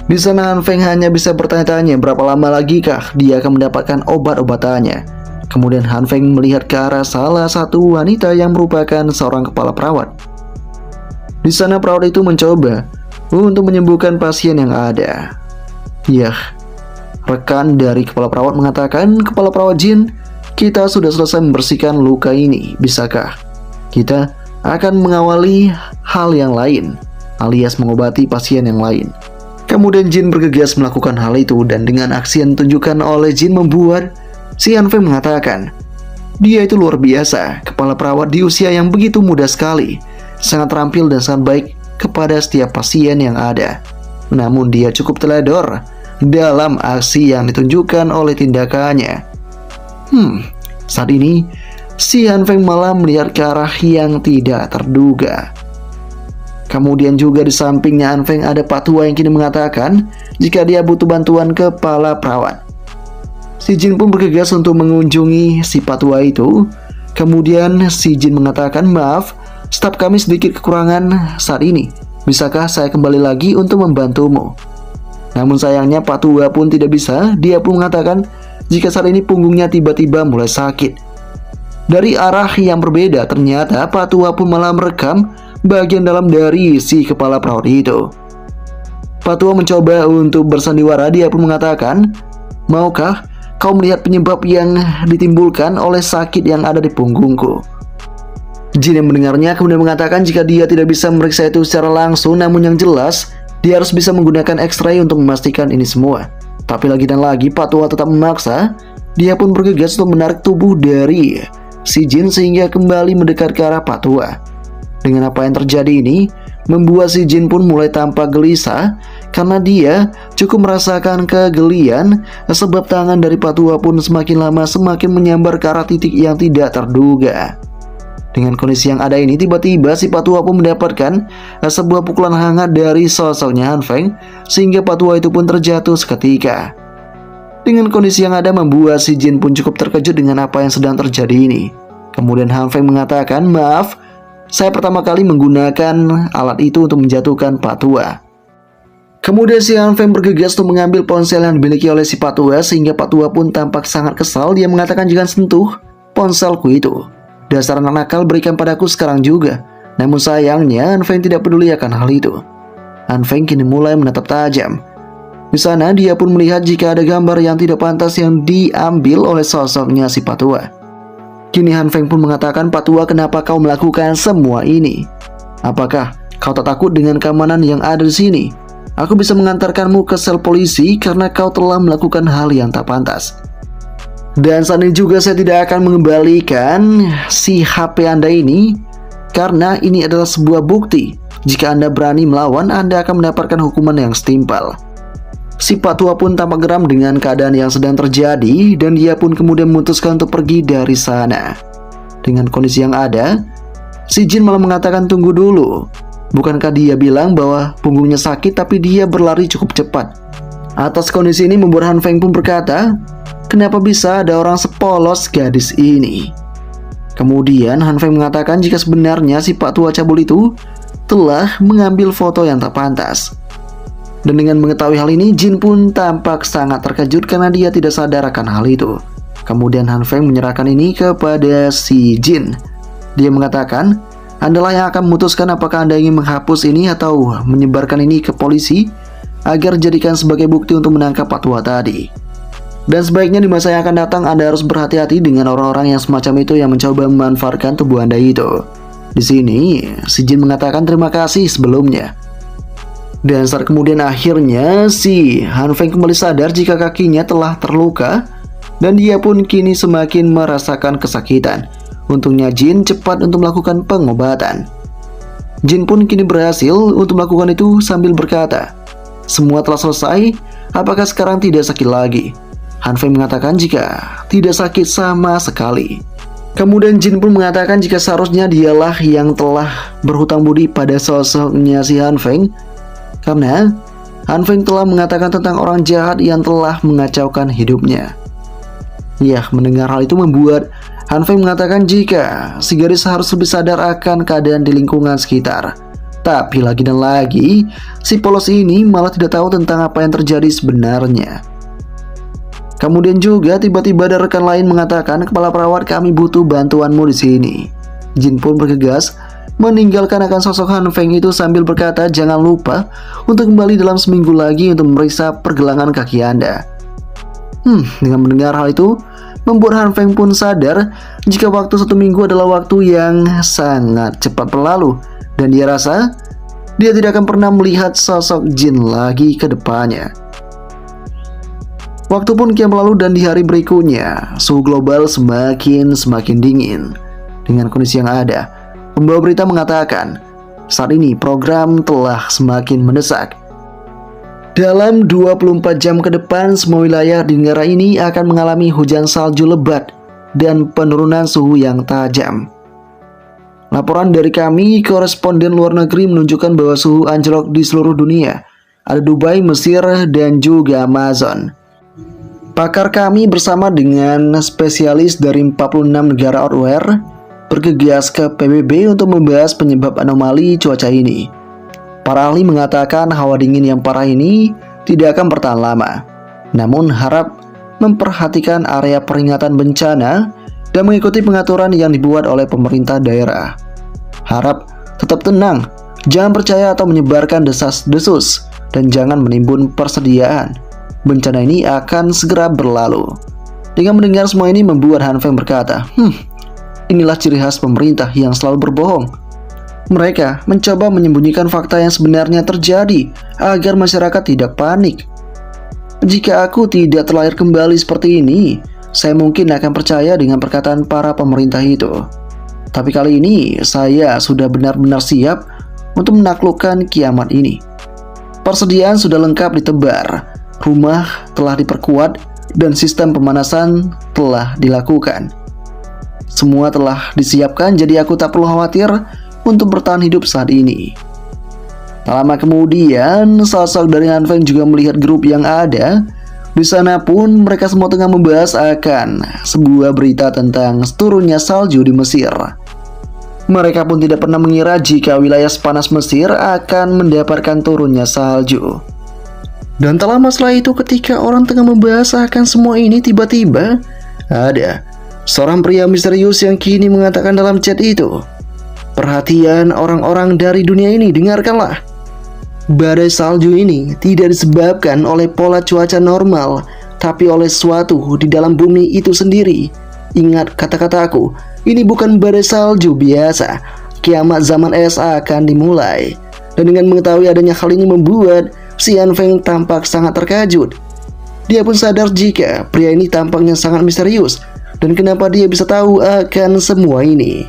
Di sana Han Feng hanya bisa bertanya-tanya berapa lama lagi kah dia akan mendapatkan obat-obatannya. Kemudian Han Feng melihat ke arah salah satu wanita yang merupakan seorang kepala perawat. Di sana perawat itu mencoba untuk menyembuhkan pasien yang ada. Yah, rekan dari kepala perawat mengatakan, kepala perawat Jin, kita sudah selesai membersihkan luka ini. Bisakah kita akan mengawali hal yang lain, alias mengobati pasien yang lain? Kemudian Jin bergegas melakukan hal itu, dan dengan aksi yang ditunjukkan oleh Jin membuat si Han Feng mengatakan, dia itu luar biasa, kepala perawat di usia yang begitu muda sekali, sangat terampil dan sangat baik kepada setiap pasien yang ada. Namun dia cukup teledor dalam aksi yang ditunjukkan oleh tindakannya. Saat ini si Han Feng malah melihat ke arah yang tidak terduga. Kemudian juga di sampingnya Han Feng ada Pak Tua yang kini mengatakan jika dia butuh bantuan kepala perawat. Si Jin pun bergegas untuk mengunjungi si Pak Tua itu. Kemudian si Jin mengatakan, maaf, staf kami sedikit kekurangan saat ini. Bisakah saya kembali lagi untuk membantumu? Namun sayangnya Pak Tua pun tidak bisa. Dia pun mengatakan jika saat ini punggungnya tiba-tiba mulai sakit. Dari arah yang berbeda, ternyata Pak Tua pun malah merekam bagian dalam dari si kepala perawat itu. Pak Tua mencoba untuk bersandiwara. Dia pun mengatakan, maukah kau melihat penyebab yang ditimbulkan oleh sakit yang ada di punggungku? Jin yang mendengarnya kemudian mengatakan jika dia tidak bisa memeriksa itu secara langsung, namun yang jelas dia harus bisa menggunakan X-ray untuk memastikan ini semua. Tapi lagi dan lagi Pak Tua tetap memaksa. Dia pun bergegas untuk menarik tubuh dari si Jin sehingga kembali mendekat ke arah Pak Tua. Dengan apa yang terjadi ini membuat si Jin pun mulai tampak gelisah karena dia cukup merasakan kegelian sebab tangan dari Pak Tua pun semakin lama semakin menyambar ke arah titik yang tidak terduga. Dengan kondisi yang ada ini, tiba-tiba si Pak Tua pun mendapatkan sebuah pukulan hangat dari sosoknya Han Feng sehingga Pak Tua itu pun terjatuh seketika. Dengan kondisi yang ada membuat si Jin pun cukup terkejut dengan apa yang sedang terjadi ini. Kemudian Han Feng mengatakan, "Maaf, saya pertama kali menggunakan alat itu untuk menjatuhkan Pak Tua." Kemudian si Han Feng bergegas untuk mengambil ponsel yang dimiliki oleh si Pak Tua, sehingga Pak Tua pun tampak sangat kesal. Dia mengatakan, "Jangan sentuh ponselku itu. Dasar anak nakal, berikan padaku sekarang juga." Namun sayangnya Han Feng tidak peduli akan hal itu. Han Feng kini mulai menatap tajam. Di sana dia pun melihat jika ada gambar yang tidak pantas yang diambil oleh sosoknya si Pak Tua. Kini Han Feng pun mengatakan, "Pak Tua, kenapa kau melakukan semua ini? Apakah kau tak takut dengan keamanan yang ada di sini? Aku bisa mengantarkanmu ke sel polisi karena kau telah melakukan hal yang tak pantas. Dan saat ini juga saya tidak akan mengembalikan si HP Anda ini, karena ini adalah sebuah bukti. Jika Anda berani melawan, Anda akan mendapatkan hukuman yang setimpal." Si Pak Tua pun tampak geram dengan keadaan yang sedang terjadi, dan dia pun kemudian memutuskan untuk pergi dari sana. Dengan kondisi yang ada, si Jin malah mengatakan, "Tunggu dulu. Bukankah dia bilang bahwa punggungnya sakit, tapi dia berlari cukup cepat?" Atas kondisi ini membuat Han Feng pun berkata, "Kenapa bisa ada orang sepolos gadis ini?" Kemudian Han Feng mengatakan jika sebenarnya si Pak Tua cabul itu telah mengambil foto yang tak pantas. Dan dengan mengetahui hal ini, Jin pun tampak sangat terkejut karena dia tidak sadar akan hal itu. Kemudian Han Feng menyerahkan ini kepada si Jin. Dia mengatakan, "Andalah yang akan memutuskan apakah Anda ingin menghapus ini atau menyebarkan ini ke polisi agar dijadikan sebagai bukti untuk menangkap Pak Tua tadi. Dan sebaiknya di masa yang akan datang Anda harus berhati-hati dengan orang-orang yang semacam itu yang mencoba memanfaatkan tubuh Anda itu." Di sini, si Jin mengatakan terima kasih sebelumnya. Dan saat kemudian akhirnya si Han Feng kembali sadar jika kakinya telah terluka, dan dia pun kini semakin merasakan kesakitan. Untungnya Jin cepat untuk melakukan pengobatan. Jin pun kini berhasil untuk melakukan itu sambil berkata, "Semua telah selesai, apakah sekarang tidak sakit lagi?" Han Feng mengatakan jika tidak sakit sama sekali. Kemudian Jin pun mengatakan jika seharusnya dialah yang telah berhutang budi pada sosoknya si Han Feng, karena Han Feng telah mengatakan tentang orang jahat yang telah mengacaukan hidupnya. Ya, mendengar hal itu membuat Han Feng mengatakan jika si gadis harus lebih sadar akan keadaan di lingkungan sekitar. Tapi lagi dan lagi, si polos ini malah tidak tahu tentang apa yang terjadi sebenarnya. Kemudian juga tiba-tiba ada rekan lain mengatakan, "Kepala perawat, kami butuh bantuanmu di sini." Jin pun bergegas meninggalkan akan sosok Han Feng itu sambil berkata, "Jangan lupa untuk kembali dalam seminggu lagi untuk memeriksa pergelangan kaki Anda." Dengan mendengar hal itu, membuat Han Feng pun sadar jika waktu 1 minggu adalah waktu yang sangat cepat berlalu, dan dia rasa dia tidak akan pernah melihat sosok Jin lagi ke depannya. Waktu pun kian berlalu dan di hari berikutnya, suhu global semakin dingin. Dengan kondisi yang ada, pembawa berita mengatakan, saat ini program telah semakin mendesak. Dalam 24 jam ke depan, semua wilayah di negara ini akan mengalami hujan salju lebat dan penurunan suhu yang tajam. Laporan dari kami, koresponden luar negeri menunjukkan bahwa suhu anjlok di seluruh dunia. Ada Dubai, Mesir, dan juga Amazon. Pakar kami bersama dengan spesialis dari 46 negara outwear bergegas ke PBB untuk membahas penyebab anomali cuaca ini. Para ahli mengatakan hawa dingin yang parah ini tidak akan bertahan lama, namun harap memperhatikan area peringatan bencana dan mengikuti pengaturan yang dibuat oleh pemerintah daerah. Harap tetap tenang, jangan percaya atau menyebarkan desas-desus, dan jangan menimbun persediaan. Bencana ini akan segera berlalu. Dengan mendengar semua ini membuat Han Feng berkata, inilah ciri khas pemerintah yang selalu berbohong. Mereka mencoba menyembunyikan fakta yang sebenarnya terjadi agar masyarakat tidak panik. Jika aku tidak terlahir kembali seperti ini, saya mungkin akan percaya dengan perkataan para pemerintah itu. Tapi kali ini saya sudah benar-benar siap untuk menaklukkan kiamat ini. Persediaan sudah lengkap ditebar, rumah telah diperkuat, dan sistem pemanasan telah dilakukan. Semua telah disiapkan, jadi aku tak perlu khawatir untuk bertahan hidup saat ini. Tak lama kemudian, sosok dari Han Feng juga melihat grup yang ada Di sana pun mereka semua tengah membahas akan sebuah berita tentang turunnya salju di Mesir. Mereka pun tidak pernah mengira jika wilayah sepanas Mesir akan mendapatkan turunnya salju. Dan tak lama setelah itu, ketika orang tengah membahas akan semua ini, tiba-tiba ada seorang pria misterius yang kini mengatakan dalam chat itu, "Perhatian orang-orang dari dunia ini, dengarkanlah. Badai salju ini tidak disebabkan oleh pola cuaca normal, tapi oleh sesuatu di dalam bumi itu sendiri. Ingat kata-kataku, ini bukan badai salju biasa. Kiamat zaman es akan dimulai." Dan dengan mengetahui adanya hal ini membuat si Han Feng tampak sangat terkejut. Dia pun sadar jika pria ini tampaknya sangat misterius, dan kenapa dia bisa tahu akan semua ini.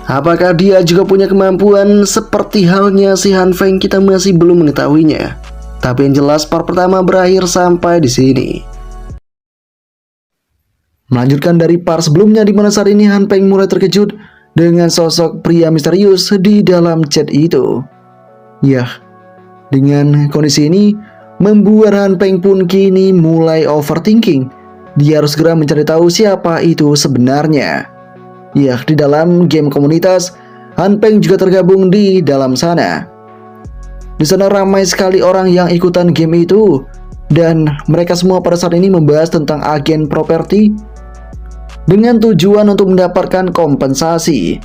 Apakah dia juga punya kemampuan seperti halnya si Han Feng? Kita masih belum mengetahuinya. Tapi yang jelas part pertama berakhir sampai di sini. Melanjutkan dari part sebelumnya di mana saat ini Han Feng mulai terkejut dengan sosok pria misterius di dalam chat itu. Yah, dengan kondisi ini membuat Han Feng pun kini mulai overthinking. Dia harus segera mencari tahu siapa itu sebenarnya. Ya, di dalam game komunitas, Han Feng juga tergabung di dalam sana. Di sana ramai sekali orang yang ikutan game itu, dan mereka semua pada saat ini membahas tentang agen properti dengan tujuan untuk mendapatkan kompensasi.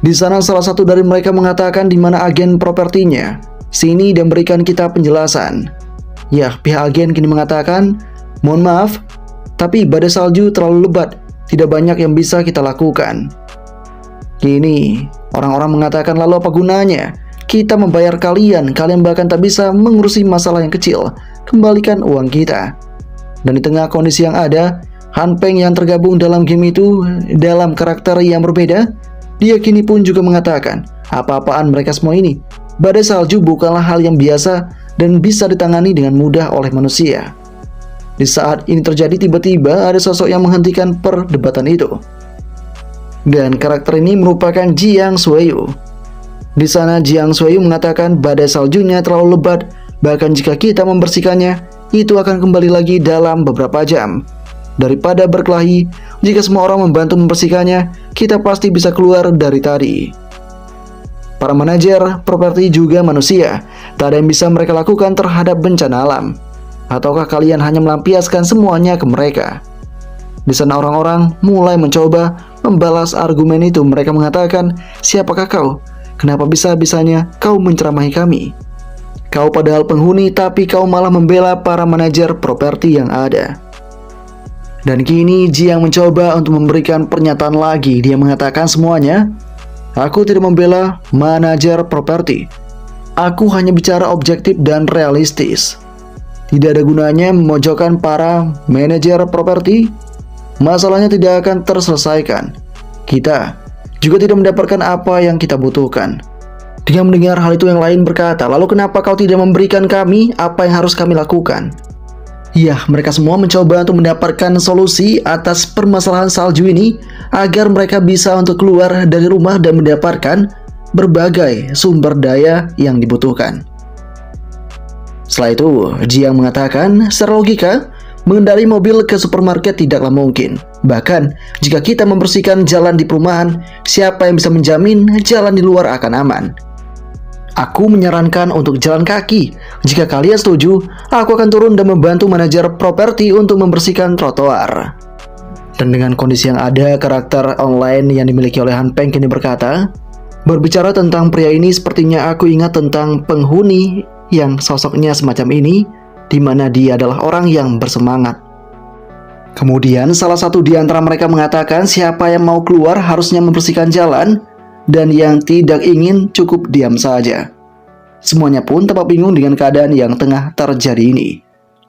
Di sana salah satu dari mereka mengatakan di mana agen propertinya. Sini dan berikan kita penjelasan. Ya, pihak agen kini mengatakan, "Mohon maaf, tapi badai salju terlalu lebat. Tidak banyak yang bisa kita lakukan." Kini orang-orang mengatakan, "Lalu apa gunanya? Kita membayar kalian bahkan tak bisa mengurusi masalah yang kecil. Kembalikan uang kita." Dan di tengah kondisi yang ada, Han Feng yang tergabung dalam game itu dalam karakter yang berbeda, dia kini pun juga mengatakan, apa-apaan mereka semua ini. Badai salju bukanlah hal yang biasa dan bisa ditangani dengan mudah oleh manusia. Di saat ini terjadi, tiba-tiba ada sosok yang menghentikan perdebatan itu. Dan karakter ini merupakan Jiang Shuiyu. Di sana Jiang Shuiyu mengatakan badai saljunya terlalu lebat, bahkan jika kita membersihkannya, itu akan kembali lagi dalam beberapa jam. Daripada berkelahi, jika semua orang membantu membersihkannya, kita pasti bisa keluar dari tadi. Para manajer properti juga manusia, tak ada yang bisa mereka lakukan terhadap bencana alam. Ataukah kalian hanya melampiaskan semuanya ke mereka? Di sana orang-orang mulai mencoba membalas argumen itu. Mereka mengatakan, "Siapakah kau? Kenapa bisa-bisanya kau menceramahi kami? Kau padahal penghuni, tapi kau malah membela para manajer properti yang ada." Dan kini Jiang mencoba untuk memberikan pernyataan lagi. Dia mengatakan semuanya, "Aku tidak membela manajer properti. Aku hanya bicara objektif dan realistis. Tidak ada gunanya memojokkan para manajer properti. Masalahnya tidak akan terselesaikan. Kita juga tidak mendapatkan apa yang kita butuhkan." Dengan mendengar hal itu, yang lain berkata, "Lalu kenapa kau tidak memberikan kami apa yang harus kami lakukan?" Ya, mereka semua mencoba untuk mendapatkan solusi atas permasalahan salju ini agar mereka bisa untuk keluar dari rumah dan mendapatkan berbagai sumber daya yang dibutuhkan. Setelah itu, Jiang mengatakan, secara logika, mengendarai mobil ke supermarket tidaklah mungkin. Bahkan, jika kita membersihkan jalan di perumahan, siapa yang bisa menjamin jalan di luar akan aman? Aku menyarankan untuk jalan kaki. Jika kalian setuju, aku akan turun dan membantu manajer properti untuk membersihkan trotoar. Dan dengan kondisi yang ada, karakter online yang dimiliki oleh Han Feng kini berkata, "Berbicara tentang pria ini, sepertinya aku ingat tentang penghuni yang sosoknya semacam ini, di mana dia adalah orang yang bersemangat." Kemudian salah satu di antara mereka mengatakan, siapa yang mau keluar harusnya membersihkan jalan, dan yang tidak ingin cukup diam saja. Semuanya pun tampak bingung dengan keadaan yang tengah terjadi ini.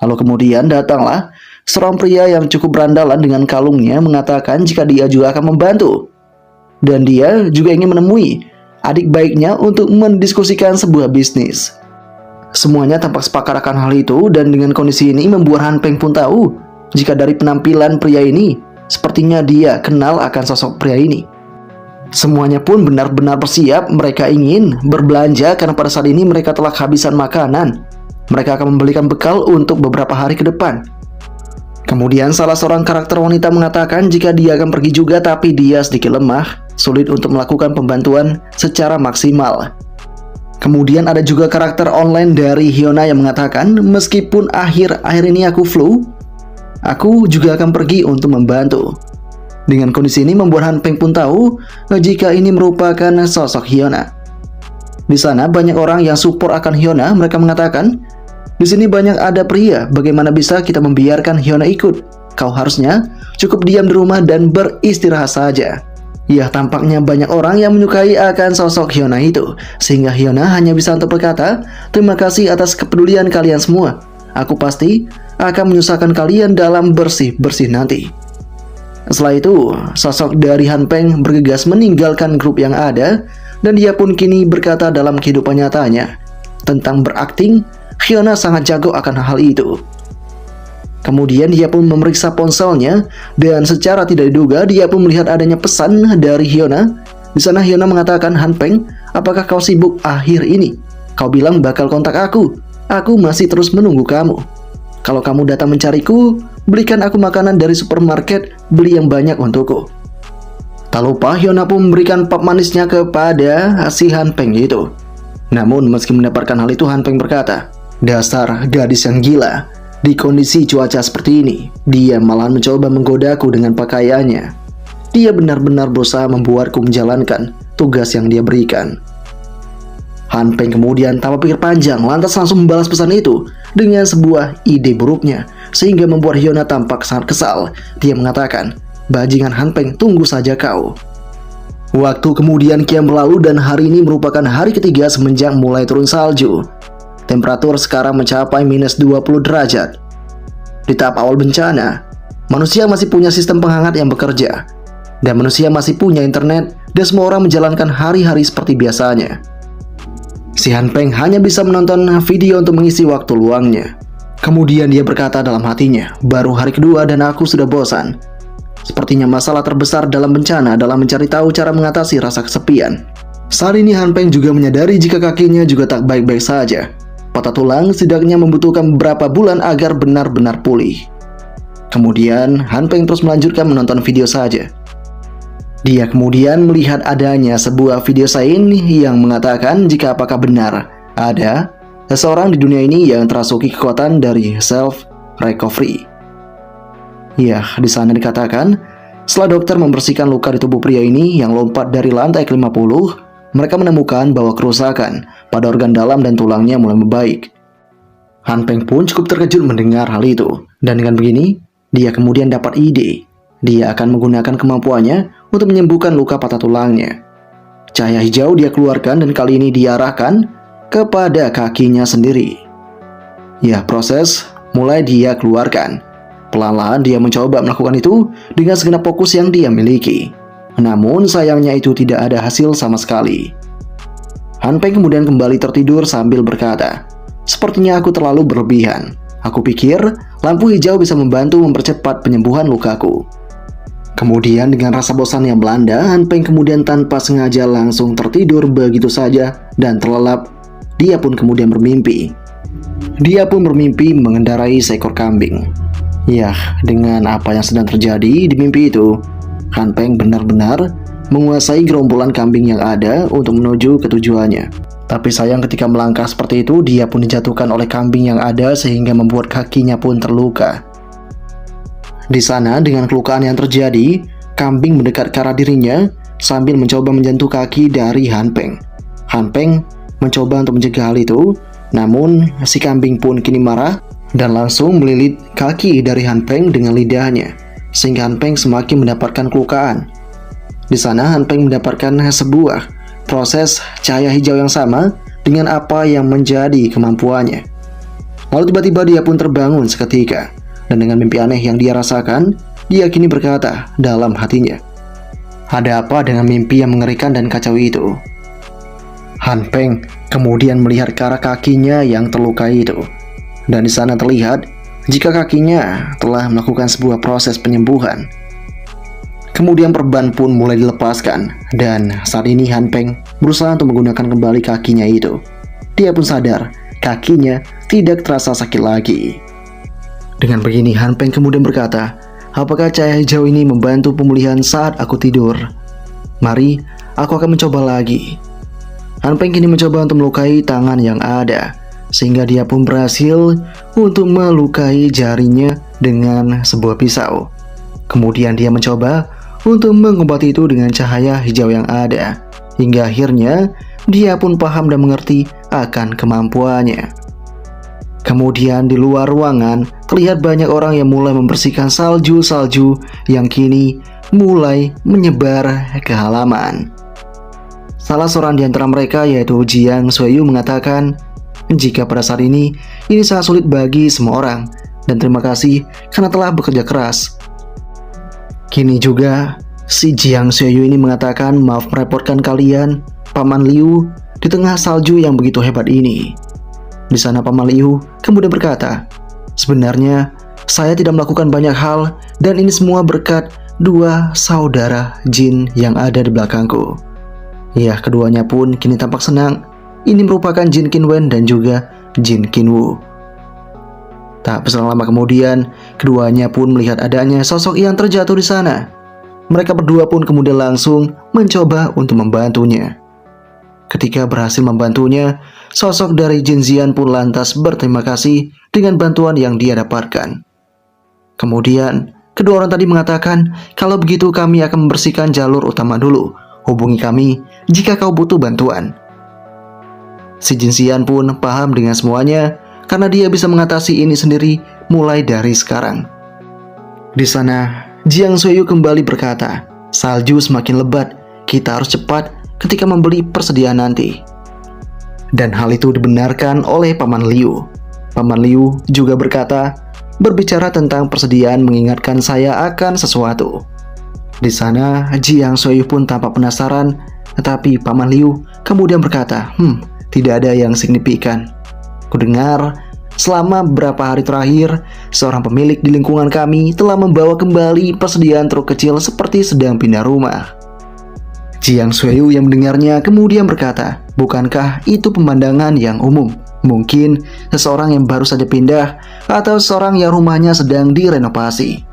Lalu kemudian datanglah seorang pria yang cukup berandalan dengan kalungnya mengatakan jika dia juga akan membantu. Dan dia juga ingin menemui adik baiknya untuk mendiskusikan sebuah bisnis. Semuanya tampak sepakat akan hal itu, dan dengan kondisi ini membuat Han Feng pun tahu jika dari penampilan pria ini, sepertinya dia kenal akan sosok pria ini. Semuanya pun benar-benar bersiap. Mereka ingin berbelanja karena pada saat ini mereka telah kehabisan makanan. Mereka akan membelikan bekal untuk beberapa hari ke depan. Kemudian salah seorang karakter wanita mengatakan jika dia akan pergi juga, tapi dia sedikit lemah, sulit untuk melakukan pembantuan secara maksimal. Kemudian ada juga karakter online dari Hyuna yang mengatakan, meskipun akhir-akhir ini aku flu, aku juga akan pergi untuk membantu. Dengan kondisi ini membuat Han Peng pun tahu jika ini merupakan sosok Hyuna. Di sana banyak orang yang support akan Hyuna. Mereka mengatakan, di sini banyak ada pria, bagaimana bisa kita membiarkan Hyuna ikut? Kau harusnya cukup diam di rumah dan beristirahat saja. Ya, tampaknya banyak orang yang menyukai akan sosok Hyuna itu, sehingga Hyuna hanya bisa untuk berkata, terima kasih atas kepedulian kalian semua. Aku pasti akan menyusahkan kalian dalam bersih-bersih nanti. Setelah itu, sosok dari Han Peng bergegas meninggalkan grup yang ada, dan dia pun kini berkata dalam kehidupan nyatanya, tentang berakting, Hyuna sangat jago akan hal itu. Kemudian dia pun memeriksa ponselnya dan secara tidak diduga dia pun melihat adanya pesan dari Hyuna. Di sana Hyuna mengatakan, Han Peng, apakah kau sibuk akhir ini? Kau bilang bakal kontak aku. Aku masih terus menunggu kamu. Kalau kamu datang mencariku, belikan aku makanan dari supermarket, beli yang banyak untukku. Tak lupa Hyuna pun memberikan pop manisnya kepada si Han Peng itu. Namun meski mendapatkan hal itu, Han Peng berkata, dasar gadis yang gila. Di kondisi cuaca seperti ini, dia malah mencoba menggodaku dengan pakaiannya. Dia benar-benar berusaha membuatku menjalankan tugas yang dia berikan. Han Peng kemudian tanpa pikir panjang lantas langsung membalas pesan itu dengan sebuah ide buruknya, sehingga membuat Hyuna tampak sangat kesal. Dia mengatakan, bajingan Han Peng, tunggu saja kau. Waktu kemudian kian berlalu dan hari ini merupakan hari ketiga semenjak mulai turun salju. Temperatur sekarang mencapai minus 20 derajat. Di tahap awal bencana, manusia masih punya sistem penghangat yang bekerja, dan manusia masih punya internet, dan semua orang menjalankan hari-hari seperti biasanya. Si Han Peng hanya bisa menonton video untuk mengisi waktu luangnya. Kemudian dia berkata dalam hatinya, baru hari kedua dan aku sudah bosan. Sepertinya masalah terbesar dalam bencana adalah mencari tahu cara mengatasi rasa kesepian. Saat ini Han Peng juga menyadari jika kakinya juga tak baik-baik saja. Patah tulang setidaknya membutuhkan beberapa bulan agar benar-benar pulih. Kemudian Han Peng terus melanjutkan menonton video saja. Dia kemudian melihat adanya sebuah video sains yang mengatakan jika apakah benar ada seseorang di dunia ini yang terasuki kekuatan dari self recovery. Ya, di sana dikatakan setelah dokter membersihkan luka di tubuh pria ini yang lompat dari lantai ke-50, mereka menemukan bahwa kerusakan pada organ dalam dan tulangnya mulai membaik. Han Peng pun cukup terkejut mendengar hal itu. Dan dengan begini, dia kemudian dapat ide. Dia akan menggunakan kemampuannya untuk menyembuhkan luka patah tulangnya. Cahaya hijau dia keluarkan dan kali ini diarahkan kepada kakinya sendiri. Ya, proses mulai dia keluarkan. Pelan-pelan dia mencoba melakukan itu dengan segenap fokus yang dia miliki. Namun sayangnya itu tidak ada hasil sama sekali. Han Peng kemudian kembali tertidur sambil berkata, sepertinya aku terlalu berlebihan. Aku pikir lampu hijau bisa membantu mempercepat penyembuhan lukaku. Kemudian dengan rasa bosan yang melanda, Han Peng kemudian tanpa sengaja langsung tertidur begitu saja dan terlelap. Dia pun kemudian bermimpi. Dia pun bermimpi mengendarai seekor kambing. Ya, dengan apa yang sedang terjadi di mimpi itu, Han Peng benar-benar menguasai gerombolan kambing yang ada untuk menuju ke tujuannya. Tapi sayang ketika melangkah seperti itu, dia pun dijatuhkan oleh kambing yang ada sehingga membuat kakinya pun terluka. Di sana dengan kelukaan yang terjadi, kambing mendekat ke arah dirinya sambil mencoba menyentuh kaki dari Han Peng. Han Peng mencoba untuk mencegah hal itu, namun si kambing pun kini marah dan langsung melilit kaki dari Han Peng dengan lidahnya, sehingga Han Peng semakin mendapatkan kelukaan. Di sana Han Peng mendapatkan sebuah proses cahaya hijau yang sama dengan apa yang menjadi kemampuannya. Lalu tiba-tiba dia pun terbangun seketika, dan dengan mimpi aneh yang dia rasakan, dia kini berkata dalam hatinya, ada apa dengan mimpi yang mengerikan dan kacau itu? Han Peng kemudian melihat ke arah kakinya yang terluka itu, dan di sana terlihat jika kakinya telah melakukan sebuah proses penyembuhan. Kemudian perban pun mulai dilepaskan, dan saat ini Han Peng berusaha untuk menggunakan kembali kakinya itu. Dia pun sadar kakinya tidak terasa sakit lagi. Dengan begini, Han Peng kemudian berkata, apakah cahaya hijau ini membantu pemulihan saat aku tidur? Mari, aku akan mencoba lagi. Han Peng kini mencoba untuk melukai tangan yang ada, sehingga dia pun berhasil untuk melukai jarinya dengan sebuah pisau. Kemudian dia mencoba untuk mengobati itu dengan cahaya hijau yang ada, hingga akhirnya dia pun paham dan mengerti akan kemampuannya. Kemudian di luar ruangan terlihat banyak orang yang mulai membersihkan salju-salju yang kini mulai menyebar ke halaman. Salah seorang di antara mereka yaitu Jiang Sueyu mengatakan, jika pada saat ini sangat sulit bagi semua orang, dan terima kasih karena telah bekerja keras. Kini juga si Jiang Sueyu ini mengatakan, maaf merepotkan kalian, Paman Liu, di tengah salju yang begitu hebat ini. Di sana Paman Liu kemudian berkata, sebenarnya saya tidak melakukan banyak hal, dan ini semua berkat dua saudara jin yang ada di belakangku. Ya, keduanya pun kini tampak senang. Ini merupakan Jin Qinwen dan juga Jin Qinwu. Tak berselang lama kemudian, keduanya pun melihat adanya sosok yang terjatuh di sana. Mereka berdua pun kemudian langsung mencoba untuk membantunya. Ketika berhasil membantunya, sosok dari Jin Zian pun lantas berterima kasih dengan bantuan yang dia dapatkan. Kemudian, kedua orang tadi mengatakan, kalau begitu kami akan membersihkan jalur utama dulu. Hubungi kami jika kau butuh bantuan. Si Jin Zian pun paham dengan semuanya karena dia bisa mengatasi ini sendiri mulai dari sekarang. Di sana, Jiang Sueyu kembali berkata, salju semakin lebat, kita harus cepat ketika membeli persediaan nanti. Dan hal itu dibenarkan oleh Paman Liu. Paman Liu juga berkata, berbicara tentang persediaan mengingatkan saya akan sesuatu. Di sana, Jiang Sueyu pun tampak penasaran, tetapi Paman Liu kemudian berkata, tidak ada yang signifikan. Kudengar, selama beberapa hari terakhir, seorang pemilik di lingkungan kami telah membawa kembali persediaan truk kecil seperti sedang pindah rumah. Jiang Sueyu yang mendengarnya kemudian berkata, bukankah itu pemandangan yang umum? Mungkin seseorang yang baru saja pindah atau seseorang yang rumahnya sedang direnovasi.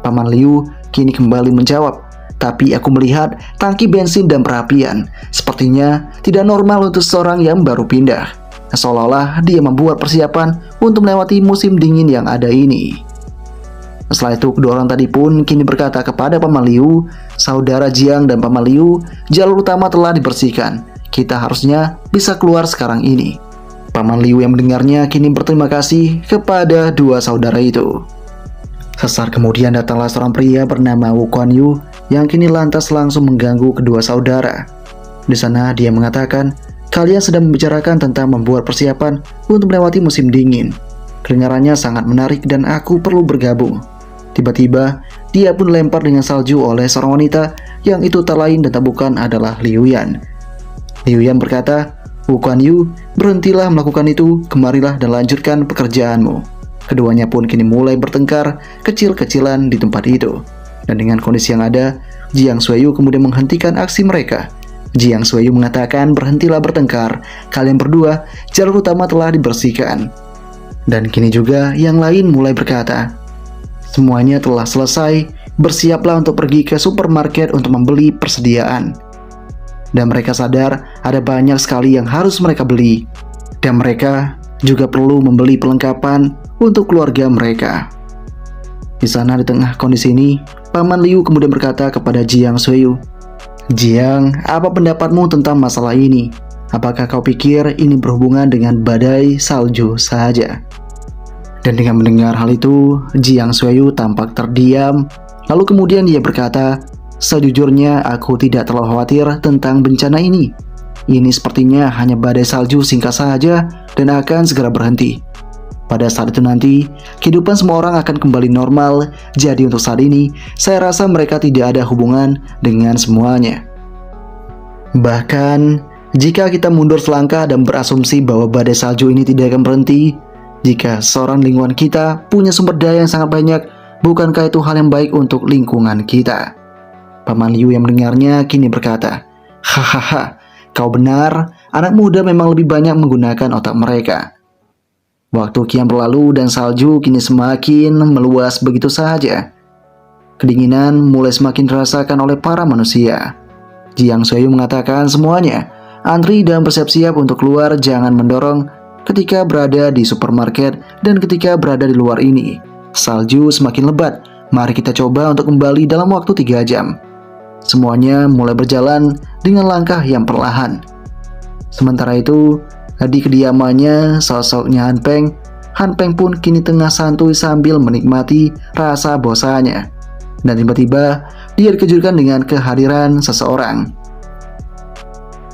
Paman Liu kini kembali menjawab, tapi aku melihat tangki bensin dan perapian. Sepertinya tidak normal untuk seseorang yang baru pindah. Seolah-olah dia membuat persiapan untuk melewati musim dingin yang ada ini. Setelah itu kedua orang tadi pun kini berkata kepada Paman Liu, saudara Jiang dan Paman Liu, jalur utama telah dibersihkan. Kita harusnya bisa keluar sekarang ini. Paman Liu yang mendengarnya kini berterima kasih kepada dua saudara itu. Sesaat kemudian datanglah seorang pria bernama Wu Kuan Yu yang kini lantas langsung mengganggu kedua saudara. Di sana dia mengatakan, kalian sedang membicarakan tentang membuat persiapan untuk melewati musim dingin. Kedengarannya sangat menarik dan aku perlu bergabung. Tiba-tiba dia pun lempar dengan salju oleh seorang wanita yang itu tak lain dan tak bukan adalah Liu Yan. Liu Yan berkata, Wu Kuan Yu, berhentilah melakukan itu, kemarilah dan lanjutkan pekerjaanmu. Keduanya pun kini mulai bertengkar kecil-kecilan di tempat itu. Dan dengan kondisi yang ada, Jiang Sueyu kemudian menghentikan aksi mereka. Jiang Sueyu mengatakan, berhentilah bertengkar, kalian berdua, jalur utama telah dibersihkan. Dan kini juga yang lain mulai berkata, semuanya telah selesai, bersiaplah untuk pergi ke supermarket untuk membeli persediaan. Dan mereka sadar ada banyak sekali yang harus mereka beli. Dan mereka juga perlu membeli perlengkapan untuk keluarga mereka. Di sana di tengah kondisi ini, Paman Liu kemudian berkata kepada Jiang Sueyu, Jiang, apa pendapatmu tentang masalah ini? Apakah kau pikir ini berhubungan dengan badai salju saja? Dan dengan mendengar hal itu, Jiang Sueyu tampak terdiam. Lalu kemudian dia berkata, sejujurnya aku tidak terlalu khawatir tentang bencana ini. Ini sepertinya hanya badai salju singkat saja dan akan segera berhenti. Pada saat itu nanti, kehidupan semua orang akan kembali normal. Jadi untuk saat ini, saya rasa mereka tidak ada hubungan dengan semuanya. Bahkan, jika kita mundur selangkah dan berasumsi bahwa badai salju ini tidak akan berhenti, jika seorang lingkungan kita punya sumber daya yang sangat banyak, bukankah itu hal yang baik untuk lingkungan kita? Paman Liu yang mendengarnya kini berkata, hahaha, kau benar, anak muda memang lebih banyak menggunakan otak mereka. Waktu kian berlalu dan salju kini semakin meluas begitu saja. Kedinginan mulai semakin dirasakan oleh para manusia. Jiang Soyu mengatakan semuanya antri dan bersiap-siap untuk keluar, jangan mendorong ketika berada di supermarket dan ketika berada di luar ini. Salju semakin lebat, mari kita coba untuk kembali dalam waktu 3 jam. Semuanya mulai berjalan dengan langkah yang perlahan. Sementara itu, di kediamannya sosoknya Han Peng pun kini tengah santuy sambil menikmati rasa bosannya. Dan tiba-tiba dia dikejutkan dengan kehadiran seseorang.